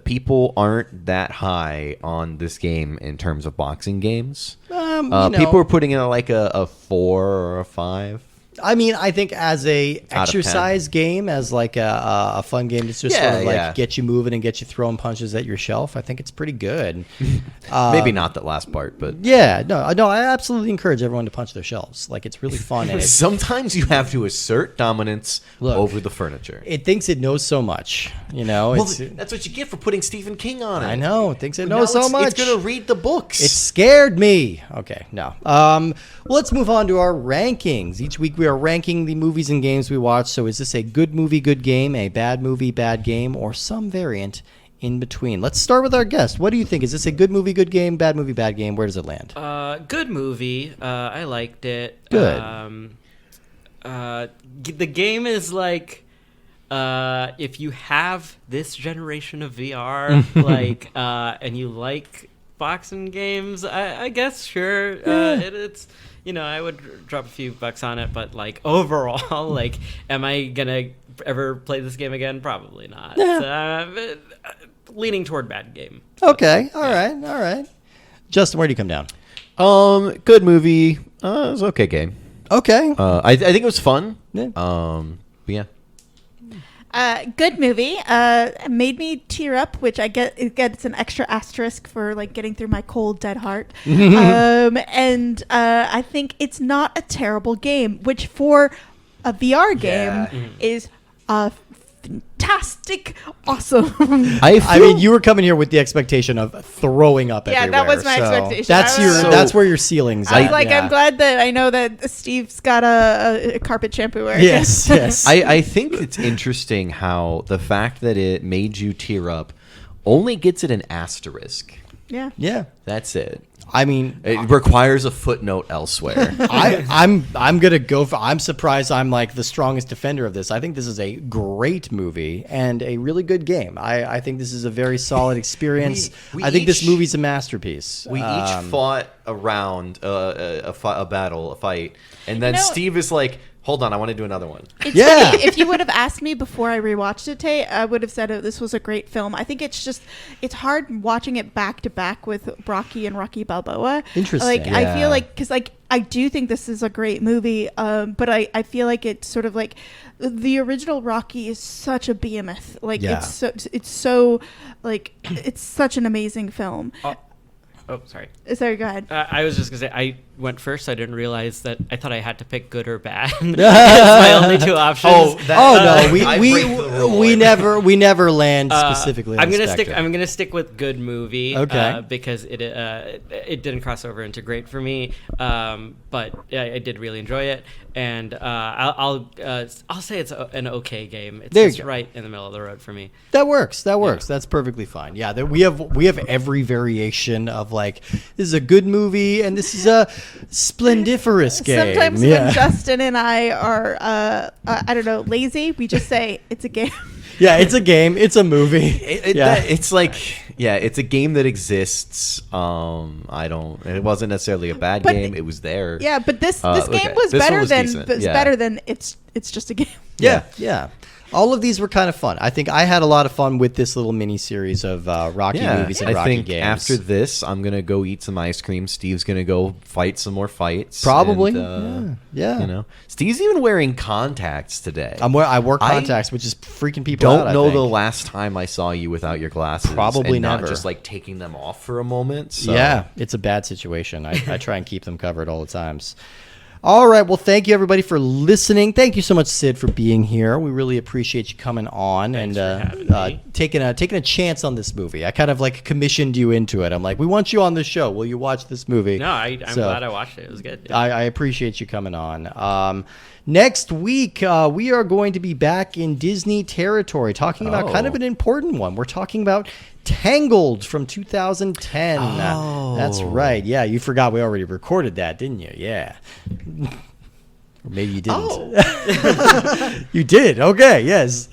people aren't that high on this game in terms of boxing games. you know. People are putting it at like a 4 or a 5. I mean, I think as a Out of 10. exercise game, as like a fun game to just sort of like get you moving and get you throwing punches at your shelf, I think it's pretty good. Maybe not that last part, but Yeah, no, I absolutely encourage everyone to punch their shelves. Like it's really fun, and sometimes you have to assert dominance Look, over the furniture. it thinks it knows so much. You know, Well, it's, that's what you get for putting Stephen King on it. I know, it thinks it Now knows so much. It's going to read the books. It scared me. Okay, no. Well, let's move on to our rankings. Each week we are ranking the movies and games we watch. So is this a good movie, good game, a bad movie, bad game, or some variant in between? Let's start with our guest. What do you think? Is this a good movie, good game, bad movie, bad game? Where does it land? Good movie. I liked it. Good. The game is like, if you have this generation of VR, like, and you like boxing games, I guess sure. It's I would drop a few bucks on it, but like overall, like, am I gonna ever play this game again? Probably not. Leaning toward bad game. Okay. All right. Justin, where do you come down? Good movie. It was an okay game. Okay. I think it was fun. Yeah. Yeah. Good movie. Made me tear up, which I get. It's an extra asterisk for like getting through my cold, dead heart. And I think it's not a terrible game, which for a VR game is fantastic, awesome. I mean, you were coming here with the expectation of throwing up Yeah, everywhere. that was my so expectation. That's I was- that's where your ceiling's I was at. like, yeah. I'm glad that I know that Steve's got a carpet shampooer. Yes, yes. I think it's interesting how the fact that it made you tear up only gets it an asterisk. Yeah. Yeah. That's it. I mean, It requires a footnote elsewhere. I'm gonna go for. I'm surprised. I'm like the strongest defender of this. I think this is a great movie and a really good game. I think this is a very solid experience. We I think this each- movie's a masterpiece. We each fought around a fight, and then You know- Steve is like, "Hold on, I want to do another one." It's Yeah. funny, if you would have asked me before I rewatched it, Tay, I would have said this was a great film. I think it's hard watching it back to back with Rocky and Rocky Balboa. Interesting. Like, I Yeah. feel like, because like, I do think this is a great movie, but I feel like it's sort of like the original Rocky is such a behemoth. Like, Yeah. it's so like, it's such an amazing film. Oh, sorry. Sorry, go ahead. I was just gonna say I went first. I didn't realize that. I thought I had to pick good or bad. It's my only two options. no, I break the rule. we never land specifically. I'm on the gonna stick. spectrum. I'm gonna stick with good movie. Okay. Because it didn't cross over into great for me. But I did really enjoy it, and I'll say it's an okay game. It's There you just go. right in the middle of the road for me. That works. That's perfectly fine. Yeah, we have every variation of like this is a good movie and this is a splendiferous game. Sometimes when Justin and I are, I don't know, lazy, we just say it's a game. Yeah, it's a game. It's a movie. It's like, it's a game that exists. It wasn't necessarily a bad game. It was there. Yeah, but this game okay. was This one better was than decent. better than it's just a game. Yeah. All of these were kind of fun. I think I had a lot of fun with this little mini series of Rocky movies and I Rocky think games. after this, I'm gonna go eat some ice cream. Steve's gonna go fight some more fights. Probably. And, Yeah. You know, Steve's even wearing contacts today. I wore contacts, which is freaking people out. Don't I know think. the last time I saw you without your glasses. Probably and not never. just like taking them off for a moment. So. Yeah, it's a bad situation. I try and keep them covered all the times. All right. Well, thank you, everybody, for listening. Thank you so much, Sid, for being here. We really appreciate you coming on Thanks and for having me. taking a chance on this movie. I kind of like commissioned you into it. I'm like, we want you on the show. Will you watch this movie? No, I'm So, glad I watched it. It was good. I appreciate you coming on. Next week, we are going to be back in Disney territory talking about kind of an important one. We're talking about Tangled from 2010. That's right. Yeah, you forgot we already recorded that, didn't you? Yeah. Or maybe you didn't. You did. Okay, yes.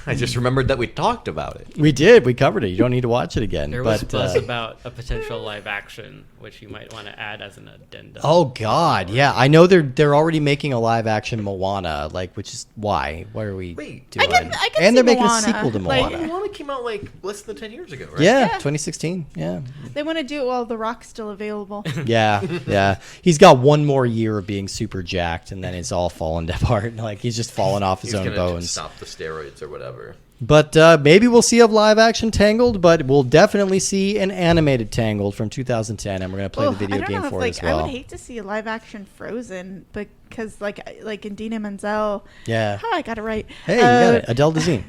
I just remembered that we talked about it. We did. We covered it. You don't need to watch it again. There was buzz about a potential live action, which you might want to add as an addendum. Oh God, yeah. I know they're already making a live action Moana, which is why are we doing? I can and see they're making Moana. a sequel to Like, Moana. Moana came out like less than 10 years ago, right? Yeah, Yeah. 2016. Yeah. They want to do it while The Rock's still available. Yeah. He's got one more year of being super jacked, and then it's all falling apart. Like he's just falling off his He's own gonna bones. stop the steroids or whatever. But maybe we'll see a live action Tangled, but we'll definitely see an animated Tangled from 2010, and we're gonna play the video I don't game know for if, it as well. I would hate to see a live action Frozen, because like Indina Menzel. Yeah. I got it right. Hey, you got it, Adele Dazeem.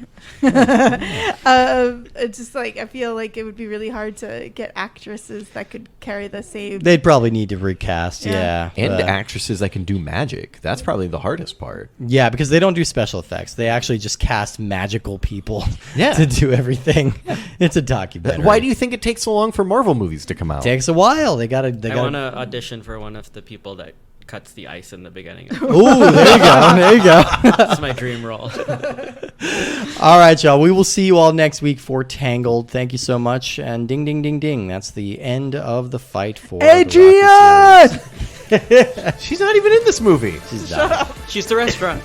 It's just like I feel like it would be really hard to get actresses that could carry the same. They'd probably need to recast. Yeah. And but- actresses that can do magic. That's probably the hardest part. Yeah, because they don't do special effects. They actually just cast magical people Yeah. to do everything. It's a documentary. Why do you think it takes so long for Marvel movies to come out? Takes a while. They I gotta. want to audition for one of the people that cuts the ice in the beginning. Ooh, there you go. There you go. That's my dream role. All right, y'all. We will see you all next week for Tangled. Thank you so much. And ding, ding, ding, ding. That's the end of the fight for the Rocky series. She's not even in this movie. She's done. She's the restaurant.